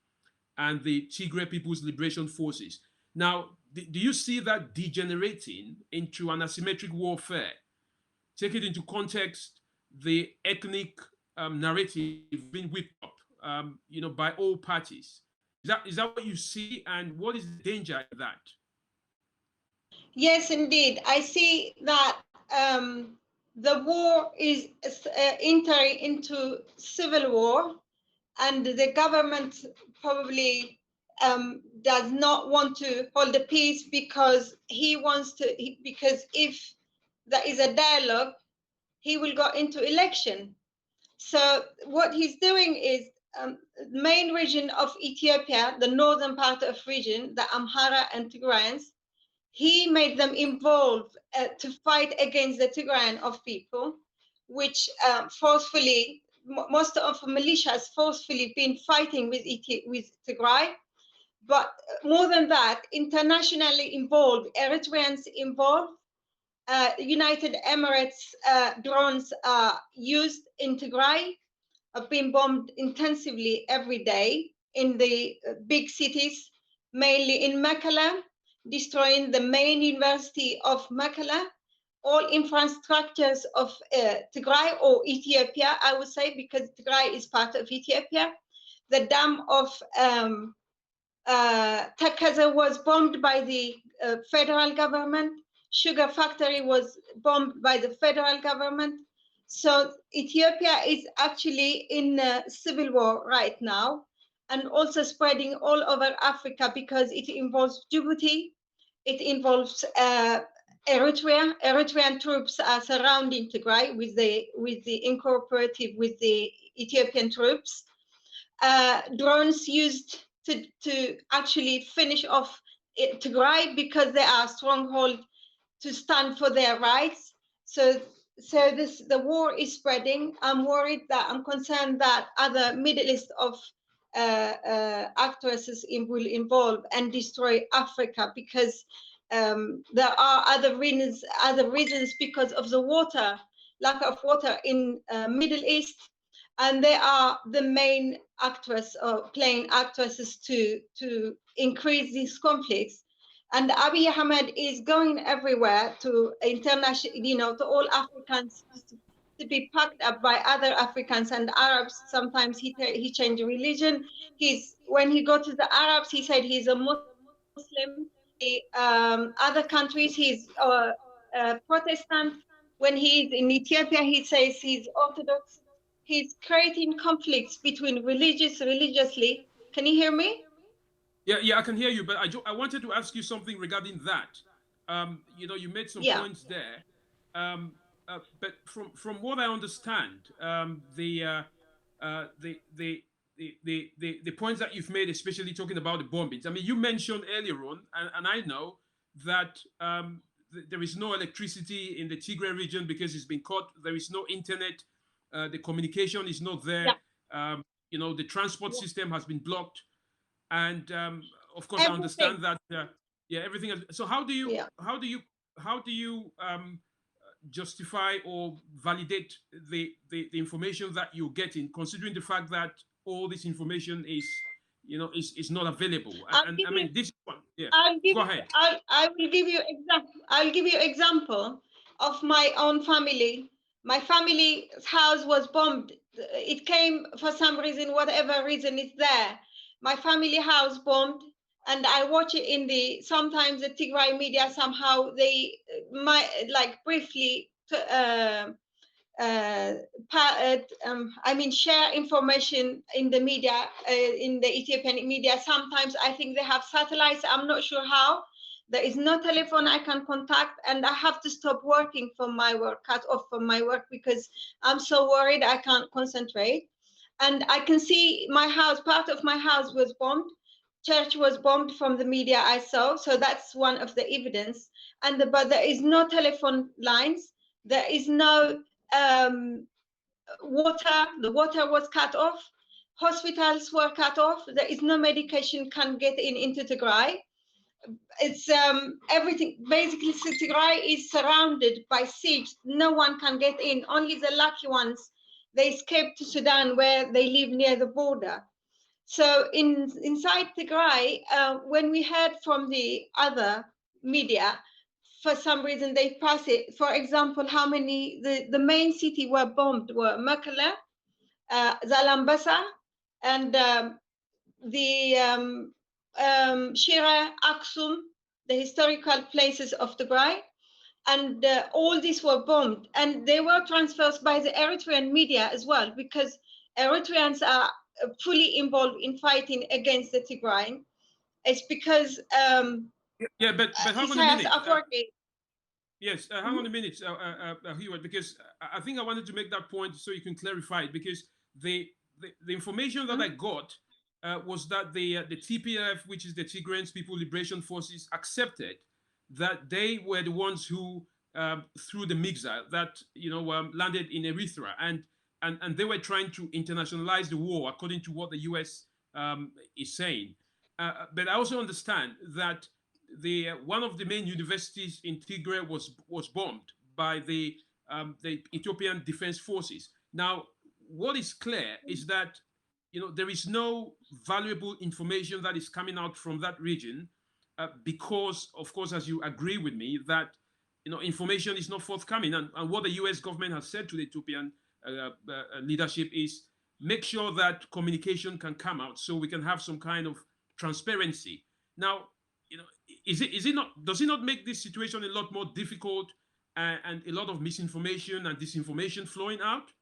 Speaker 2: and the Tigray People's Liberation Forces. Now, do you see that degenerating into an asymmetric warfare? Take it into context, the ethnic narrative being whipped up, by all parties. Is that what you see, and what is the danger in that?
Speaker 4: Yes, indeed. I see that the war is entering into civil war, and the government probably does not want to hold the peace because he wants to, because if there is a dialogue, he will go into election. So what he's doing is the main region of Ethiopia, the northern part of region, the Amhara and Tigrayans, he made them involved to fight against the Tigrayan of people, which forcefully, most of the militias forcefully been fighting with Tigray. But more than that, internationally involved, Eritreans involved, United Emirates drones are used in Tigray, have been bombed intensively every day in the big cities, mainly in Mekelle, destroying the main university of Mekelle, all infrastructures of Tigray or Ethiopia, I would say, because Tigray is part of Ethiopia. The dam of Takaza was bombed by the federal government. Sugar factory was bombed by the federal government. So Ethiopia is actually in a civil war right now, and also spreading all over Africa because it involves Djibouti, it involves Eritrea. Eritrean troops are surrounding Tigray with the incorporative with the Ethiopian troops. Drones used to actually finish off Tigray because they are stronghold to stand for their rights. So the war is spreading. I'm worried that I'm concerned that other Middle East of actresses will involve and destroy Africa, because there are other reasons because of the lack of water in Middle East, and they are the main playing actresses to increase these conflicts. And Abiy Ahmed is going everywhere to international, to all Africans, to be packed up by other Africans and Arabs. Sometimes he changed religion. When he go to the Arabs, he said he's a Muslim. Other countries, he's Protestant. When he's in Ethiopia, he says he's Orthodox. He's creating conflicts between religiously. Can you hear me?
Speaker 2: Yeah, I can hear you, but I wanted to ask you something regarding that. You made some points there, but from what I understand, the points that you've made, especially talking about the bombings. I mean, you mentioned earlier on, and I know that there is no electricity in the Tigray region because it's been cut. There is no internet. The communication is not there.
Speaker 4: Yeah.
Speaker 2: The transport system has been blocked. And of course,
Speaker 4: everything.
Speaker 2: I understand that. Everything. So how do you justify or validate the information that you're getting, considering the fact that all this information is not available? And I mean, this one. Yeah. Go ahead.
Speaker 4: I will give you example. I'll give you example of my own family. My family's house was bombed. It came for some reason, whatever reason it's there. My family house bombed, and I watch it sometimes the Tigray media, somehow they might briefly share information in the media, in the Ethiopian media. Sometimes I think they have satellites. I'm not sure how. There is no telephone I can contact, and I have to stop working from my work, cut off from my work, because I'm so worried I can't concentrate. And I can see my house, part of my house was bombed. Church was bombed from the media I saw. So that's one of the evidence. But there is no telephone lines. There is no water. The water was cut off. Hospitals were cut off. There is no medication can get into Tigray. It's everything. Basically, Tigray is surrounded by siege. No one can get in. Only the lucky ones. They escaped to Sudan, where they live near the border. So inside Tigray, when we heard from the other media, for some reason they pass it. For example, how many the main city were bombed were Mekelle, Zalambasa, and Shira, Aksum, the historical places of Tigray. And all these were bombed, and they were transferred by the Eritrean media as well, because Eritreans are fully involved in fighting against the Tigray. It's because
Speaker 2: but hang on a minute. Yes, hang on a minute, Hiwot, because I think I wanted to make that point so you can clarify it, because the information that I got was that the TPLF, which is the Tigrayan People Liberation Forces, accepted that they were the ones who threw the missile that landed in Eritrea, and they were trying to internationalize the war according to what the US is saying. But I also understand that one of the main universities in Tigray was bombed by the Ethiopian Defense Forces. Now, what is clear is that there is no valuable information that is coming out from that region. Because, of course, as you agree with me, that information is not forthcoming, and what the U.S. government has said to the Ethiopian leadership is make sure that communication can come out, so we can have some kind of transparency. Now, does it not make this situation a lot more difficult, and a lot of misinformation and disinformation flowing out?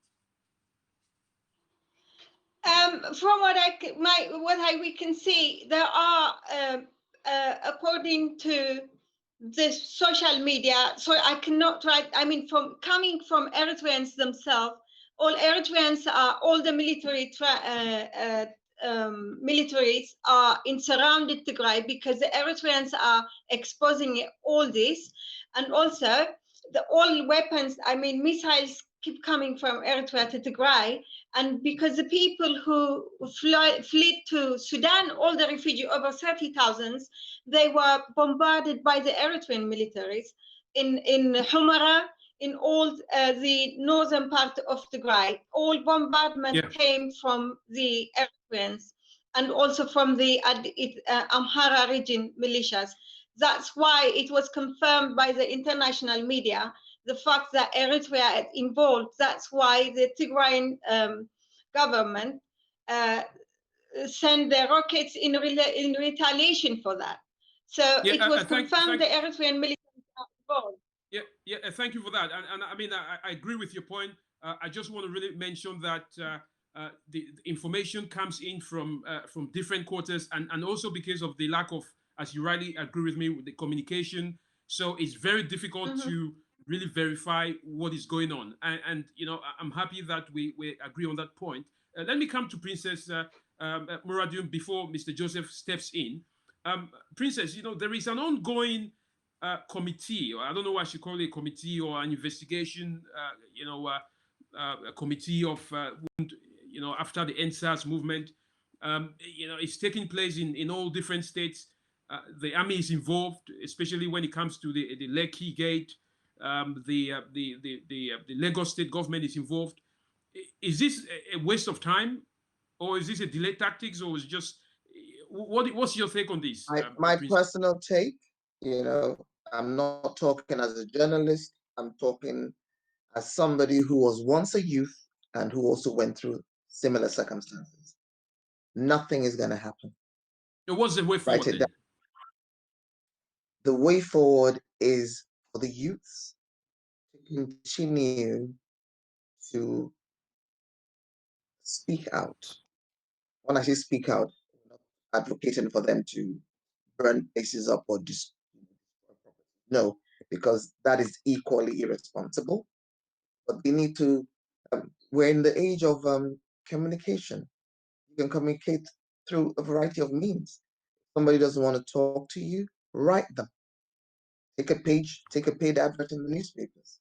Speaker 4: From we can see, there are. According to the social media, so I cannot write. I mean, coming from Eritreans themselves, all Eritreans are all the military militaries are in surrounded Tigray because the Eritreans are exposing all this, and also all weapons, I mean missiles keep coming from Eritrea to Tigray, and because the people who fled to Sudan, all the refugees, over 30,000, they were bombarded by the Eritrean militaries in Humara, in all the northern part of Tigray. All bombardment came from the Eritreans and also from the Amhara region militias. That's why it was confirmed by the international media, the fact that Eritrea is involved. That's why the Tigrayan government sent the rockets in retaliation for that. So it was confirmed the Eritrean militants are involved.
Speaker 2: Thank you for that. And I mean, I agree with your point. I just want to really mention that the information comes in from different quarters, and also because of the lack of, as you rightly agree with me, with the communication. So it's very difficult to really verify what is going on. And you know, I'm happy that we agree on that point. Let me come to Princess Moradeun before Mr. Joseph steps in. Princess, you know, there is an ongoing committee, or I don't know what I should call it, a committee or an investigation, a committee of, you know, after the NSAS movement. You know, it's taking place in all different states. The army is involved, especially when it comes to the Lekki Gate. The Lagos state government is involved. Is this a waste of time, or is this a delay tactics, or is just what's your take on this?
Speaker 3: My personal take, you know, I'm not talking as a journalist. I'm talking as somebody who was once a youth and who also went through similar circumstances. Nothing is going to happen.
Speaker 2: What's the way forward? Then?
Speaker 3: The way forward is for the youths to continue to speak out. When I say speak out, I'm not advocating for them to burn places up or destroy property. No, because that is equally irresponsible. But we need to, we're in the age of communication. You can communicate through a variety of means. Somebody doesn't want to talk to you, write them. Take a paid advert in the newspapers.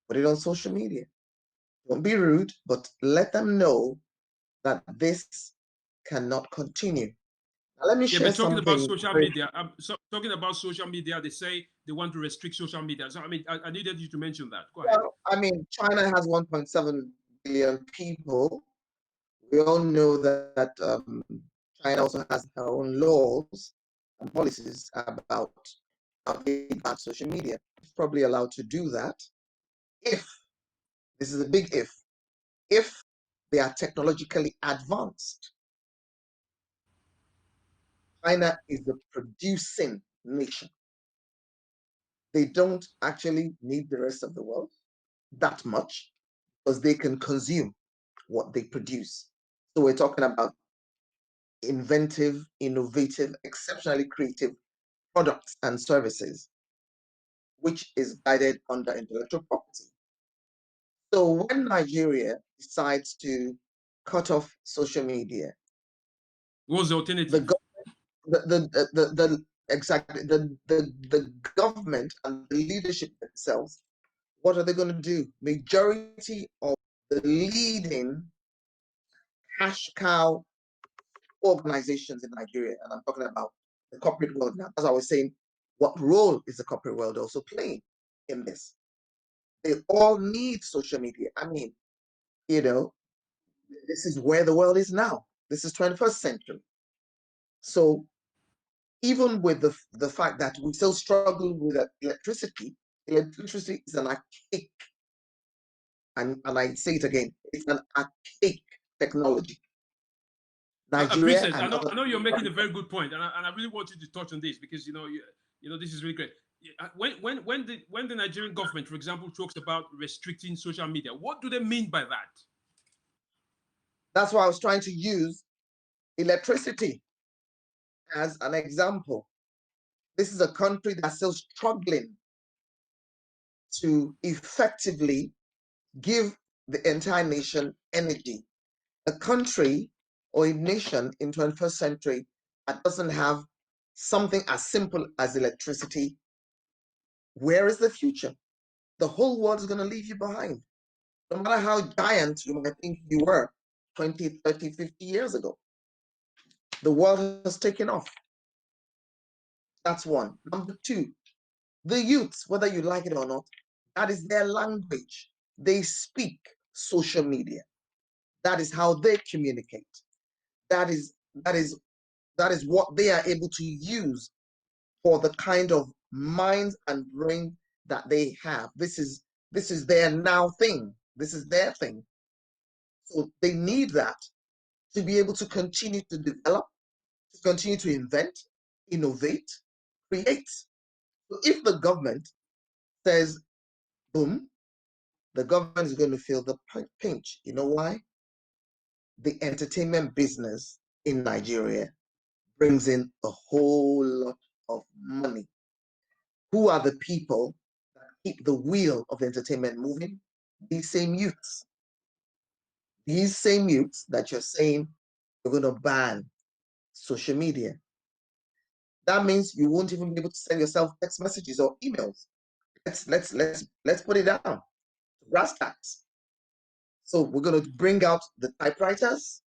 Speaker 3: Put it on social media. Don't be rude, but let them know that this cannot continue. Now, let me share something.
Speaker 2: Talking about social media, talking about social media, they say they want to restrict social media. So, I mean, I needed you to mention that. Go ahead.
Speaker 3: I mean, China has 1.7 billion people. We all know that China also has her own laws and policies about how they ban social media. It's probably allowed to do that if, this is a big if they are technologically advanced. China is the producing nation. They don't actually need the rest of the world that much because they can consume what they produce. So we're talking about inventive, innovative, exceptionally creative products and services, which is guided under intellectual property. So when Nigeria decides to cut off social media,
Speaker 2: what's the alternative?
Speaker 3: The government and the leadership themselves, what are they going to do? Majority of the leading cash cow organizations in Nigeria, and I'm talking about the corporate world now, as I was saying, what role is the corporate world also playing in this? They all need social media. I mean, you know, this is where the world is now. This is 21st century. So even with the fact that we still struggle with electricity is an archaic, and I say it again, it's an archaic technology.
Speaker 2: Nigeria Princess, I know you're making a very good point, and I really want you to touch on this because you know this is really great. When the Nigerian government, for example, talks about restricting social media, what do they mean by that?
Speaker 3: That's why I was trying to use electricity as an example. This is a country that's still struggling to effectively give the entire nation energy. A country or a nation in 21st century that doesn't have something as simple as electricity, where is the future? The whole world is going to leave you behind. No matter how giant you might think you were 20, 30, 50 years ago, the world has taken off. That's one. Number two, the youths, whether you like it or not, that is their language. They speak social media. That is how they communicate. That is what they are able to use for the kind of minds and brain that they have. This is their now thing. This is their thing. So they need that to be able to continue to develop, to continue to invent, innovate, create. So if the government says, boom, the government is going to feel the pinch. You know why? The entertainment business in Nigeria brings in a whole lot of money. Who are the people that keep the wheel of entertainment moving? These same youths. These same youths that you're saying you're going to ban social media. That means you won't even be able to send yourself text messages or emails. Let's put it down. Brass tacks. So we're going to bring out the typewriters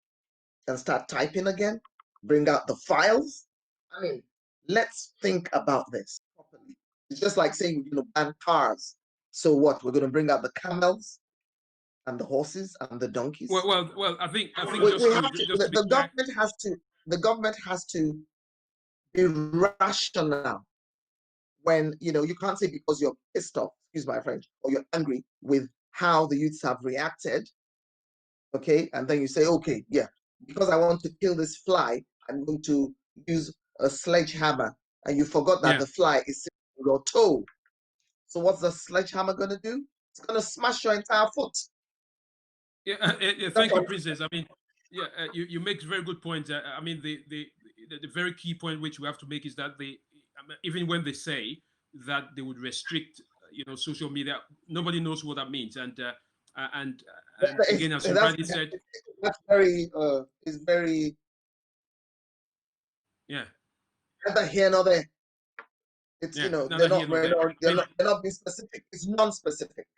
Speaker 3: and start typing again. Bring out the files. I mean, let's think about this properly. It's just like saying we're going to ban cars. So what? We're going to bring out the camels and the horses and the donkeys.
Speaker 2: Well. I think
Speaker 3: the government has to be rational. When you can't say because you're pissed off, excuse my French, or you're angry with how the youths have reacted, okay, and then you say, okay, yeah, because I want to kill this fly, I'm going to use a sledgehammer, and you forgot that the fly is sitting on your toe. So what's the sledgehammer going to do? It's going to smash your entire foot.
Speaker 2: Thank you, Princess. I mean, you make very good points. I mean, the very key point which we have to make is that even when they say that they would restrict, social media, nobody knows what that means. And again, as you rightly said,
Speaker 3: that's very is very neither here nor there. It's they're not being specific. It's non-specific.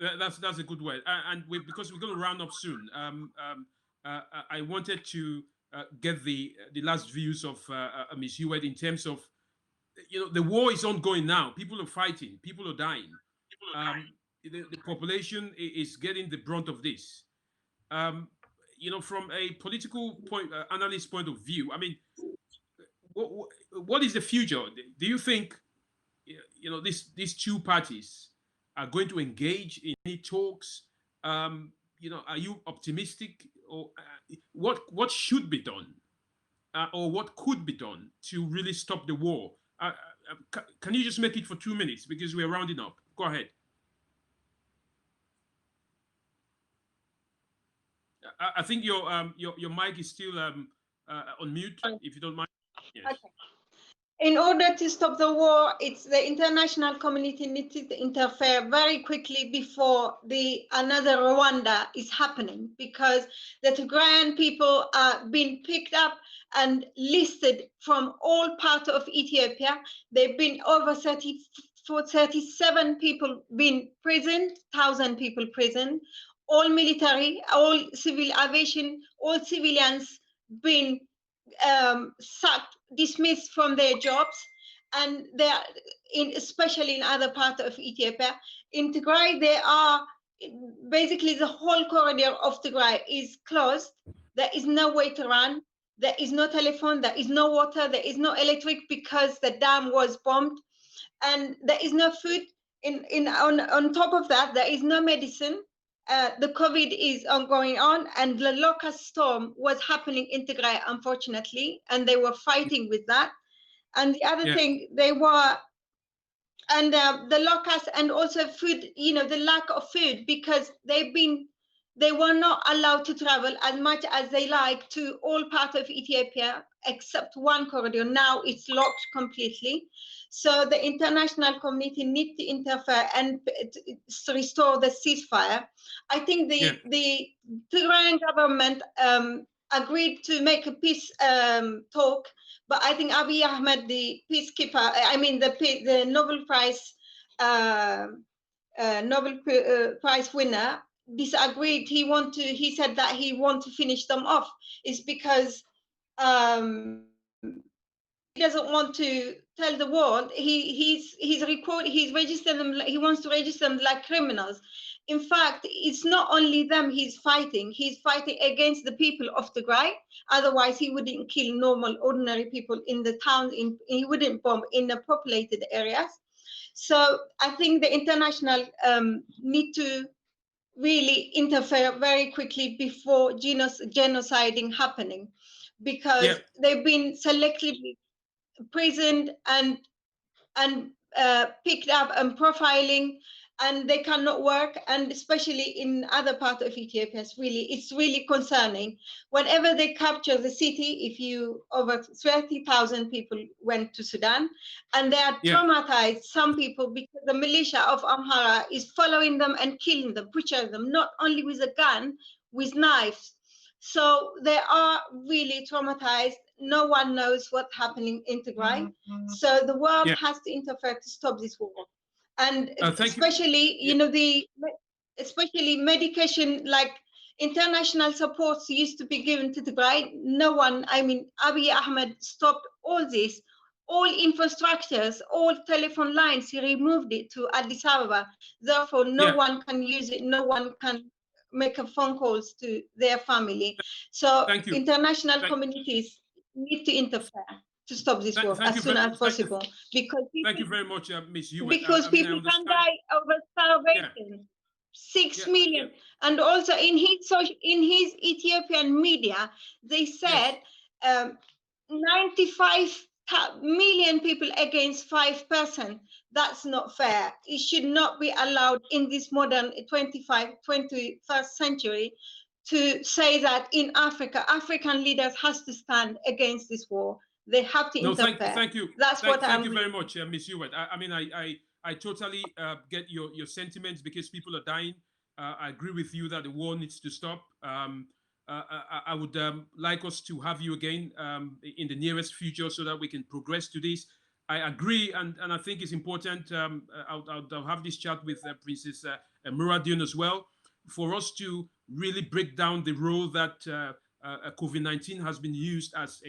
Speaker 2: That's a good word. And because we're going to round up soon, I wanted to get the last views of Ms. Hiwot in terms of, the war is ongoing now. People are fighting. People are dying. The population is getting the brunt of this. From a political analyst point of view, I mean, what is the future? Do you think, these two parties are going to engage in any talks? Are you optimistic, or what should be done, or what could be done to really stop the war? Can you just make it for 2 minutes, because we're rounding up? Go ahead. I think your mic is still on mute, if you don't mind. Yes.
Speaker 4: Okay. In order to stop the war, it's the international community needs to interfere very quickly before another Rwanda is happening, because the Tigrayan people are being picked up and listed from all parts of Ethiopia. They've been over 37 people been prisoned, 1,000 people prisoned, all military, all civil aviation, all civilians been sacked, dismissed from their jobs, and they are especially in other parts of Ethiopia. In Tigray, they are basically the whole corridor of Tigray is closed. There is no way to run. There is no telephone. There is no water. There is no electric because the dam was bombed, and there is no food. On top of that, there is no medicine. The COVID is going on, and the locust storm was happening in Tigray, unfortunately, and they were fighting with that. And the other thing, they were, and the locust, and also food, the lack of food, because they were not allowed to travel as much as they like to all parts of Ethiopia, except one corridor. Now it's locked completely. So the international community needs to interfere and to restore the ceasefire. I think the Tigrayan government agreed to make a peace talk, but I think Abiy Ahmed, the peacekeeper, I mean the Nobel Prize Prize winner, disagreed. He said that he want to finish them off. It's because he doesn't want to tell the world. He's registered them. He wants to register them like criminals. In fact, it's not only them he's fighting. He's fighting against the people of Tigray. Otherwise, he wouldn't kill normal, ordinary people in the town. He wouldn't bomb in the populated areas. So I think the international need to really interfere very quickly before genociding happening, because they've been selectively prisoned and picked up and profiling, and they cannot work. And especially in other parts of Ethiopia, it's really concerning. Whenever they capture the city, over 30,000 people went to Sudan, and they are traumatized, some people, because the militia of Amhara is following them and killing them, butchering them, not only with a gun, with knives. So they are really traumatized. No one knows what's happening in Tigray. So the world has to interfere to stop this war. And especially, especially medication, like international supports used to be given to Tigray. No one, I mean, Abiy Ahmed stopped all this, all infrastructures, all telephone lines. He removed it to Addis Ababa. Therefore, no one can use it. No one can make a phone calls to their family. So international communities need to interfere to stop this war as soon as possible. Because
Speaker 2: thank you very much, Ms. Hiwot.
Speaker 4: Because people can die over starvation. 6 million. And also in his Ethiopian media, they said 95 million people against 5%. That's not fair. It should not be allowed in this modern 21st century to say that in Africa, African leaders has to stand against this war. They have to interfere.
Speaker 2: Thank you. Thank you very much, Ms. Hiwot. I mean, I totally get your sentiments, because people are dying. I agree with you that the war needs to stop. I would like us to have you again in the nearest future so that we can progress to this. I agree, and I think it's important. I'll have this chat with Princess Moradeun as well, for us to really break down the role that COVID-19 has been used as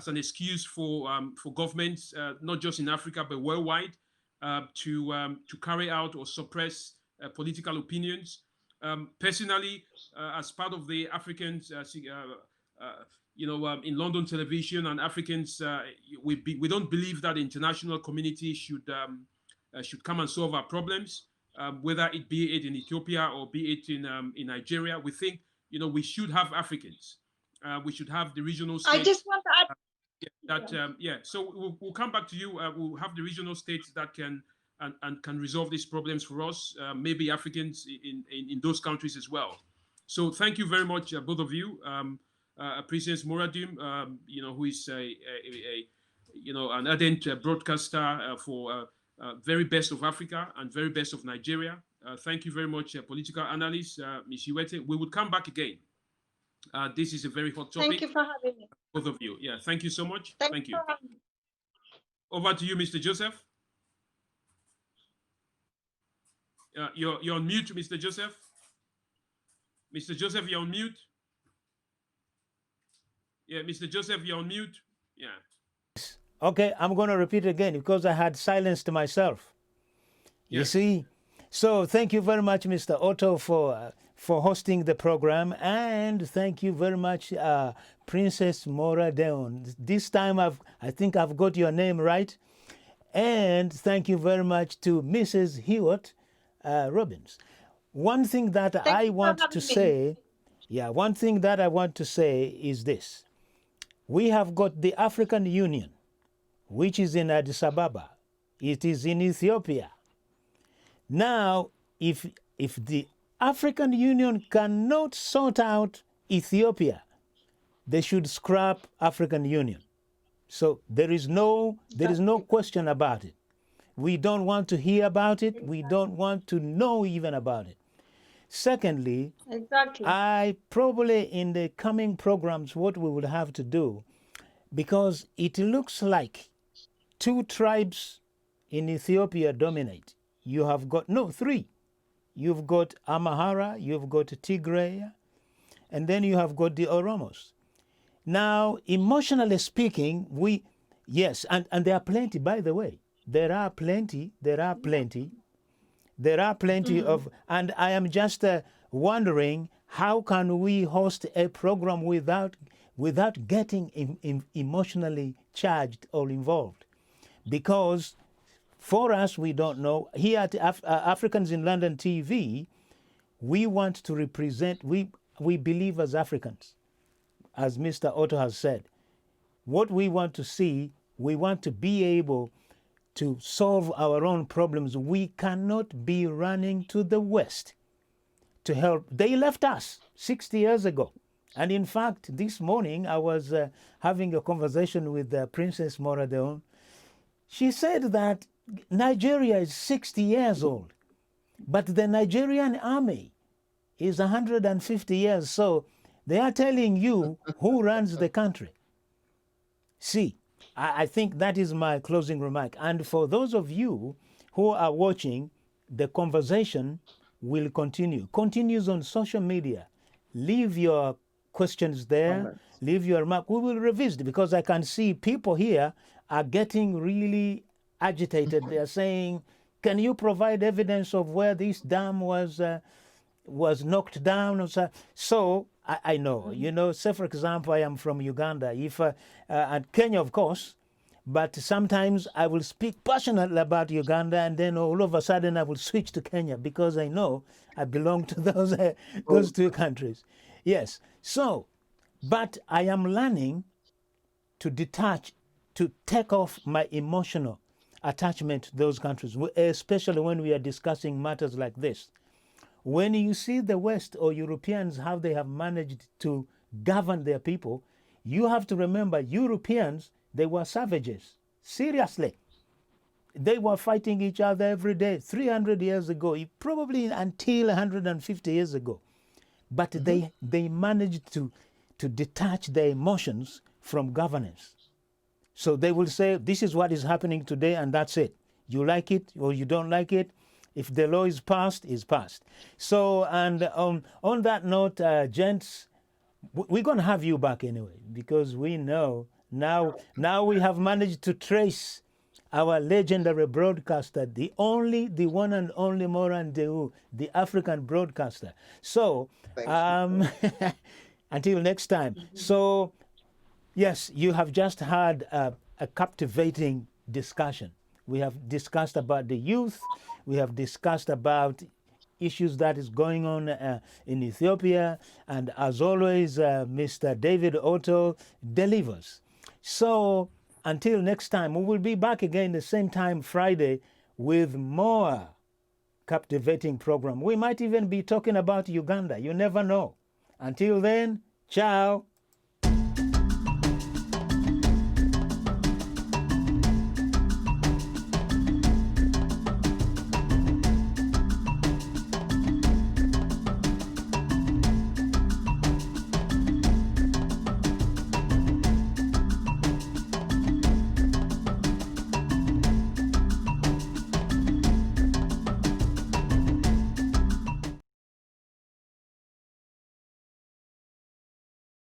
Speaker 2: an excuse for governments, not just in Africa but worldwide, to carry out or suppress political opinions. Personally, as part of the Africans, in London television and Africans, we don't believe that the international community should come and solve our problems, whether it be in Ethiopia or be it in Nigeria. We think we should have Africans. We should have the regional states.
Speaker 4: I just want to
Speaker 2: add So we'll come back to you. We'll have the regional states that can resolve these problems for us. Maybe Africans in those countries as well. So thank you very much, both of you. Princess Moradeun, who is an ardent broadcaster for very best of Africa and very best of Nigeria. Thank you very much, political analyst, Ms. Hiwot. We will come back again. This is a very hot topic.
Speaker 4: Thank you for having me.
Speaker 2: Both of you. Yeah, thank you so much. Thank you.
Speaker 4: For having me.
Speaker 2: Over to you, Mr. Joseph. You're on mute, Mr. Joseph. Mr. Joseph, you're on mute. Yeah, Mr. Joseph, you're on mute. Yeah.
Speaker 1: Okay, I'm going to repeat again because I had silenced myself. You see? So thank you very much, Mr. Otto, for hosting the program. And thank you very much, Princess Moradeun. This time I think I've got your name right. And thank you very much to Mrs. Hiwot Robbins. One thing that I want to say, one thing that I want to say is this. We have got the African Union, which is in Addis Ababa. It is in Ethiopia. Now, if the African Union cannot sort out Ethiopia, they should scrap African Union. So there is no question about it. We don't want to hear about it. We don't want to know even about it. Secondly,
Speaker 4: Exactly.
Speaker 1: I probably in the coming programs, what we would have to do, because it looks like two tribes in Ethiopia dominate. You have got, no, three. You've got Amhara, you've got Tigray, and then you have got the Oromos. Now, emotionally speaking, yes, and there are plenty, by the way. There are plenty of, and I am just wondering, how can we host a program without getting emotionally charged or involved? Because for us, we don't know. Here at Africans in London TV, we want to represent, we believe as Africans, as Mr. Otto has said. What we want to see, we want to be able to solve our own problems. We cannot be running to the West to help. They left us 60 years ago. And in fact, this morning I was having a conversation with Princess Moradeun. She said that Nigeria is 60 years old, but the Nigerian army is 150 years. So they are telling you who runs the country. See, I think that is my closing remark. And for those of you who are watching, the conversation will continue. Continues on social media. Leave your questions there. Leave your remark. We will revisit, because I can see people here are getting really agitated. They are saying, can you provide evidence of where this dam was knocked down? So I know, say for example, I am from Uganda, and Kenya, of course, but sometimes I will speak passionately about Uganda, and then all of a sudden I will switch to Kenya because I know I belong to those two countries. Yes. So, but I am learning to detach, to take off my emotional attachment to those countries, especially when we are discussing matters like this. When you see the West or Europeans, how they have managed to govern their people, you have to remember, Europeans, they were savages. Seriously. They were fighting each other every day, 300 years ago, probably until 150 years ago. But they managed to detach their emotions from governance. So they will say, this is what is happening today, and that's it. You like it or you don't like it. If the law is passed, it's passed. So, and on that note, gents, we're going to have you back anyway, because we know now we have managed to trace our legendary broadcaster, the one and only Moradeun, the African broadcaster. So, until next time. So, yes, you have just had a captivating discussion. We have discussed about the youth. We have discussed about issues that is going on in Ethiopia. And as always, Mr. David Otto delivers. So until next time, we will be back again the same time Friday with more captivating program. We might even be talking about Uganda. You never know. Until then, ciao.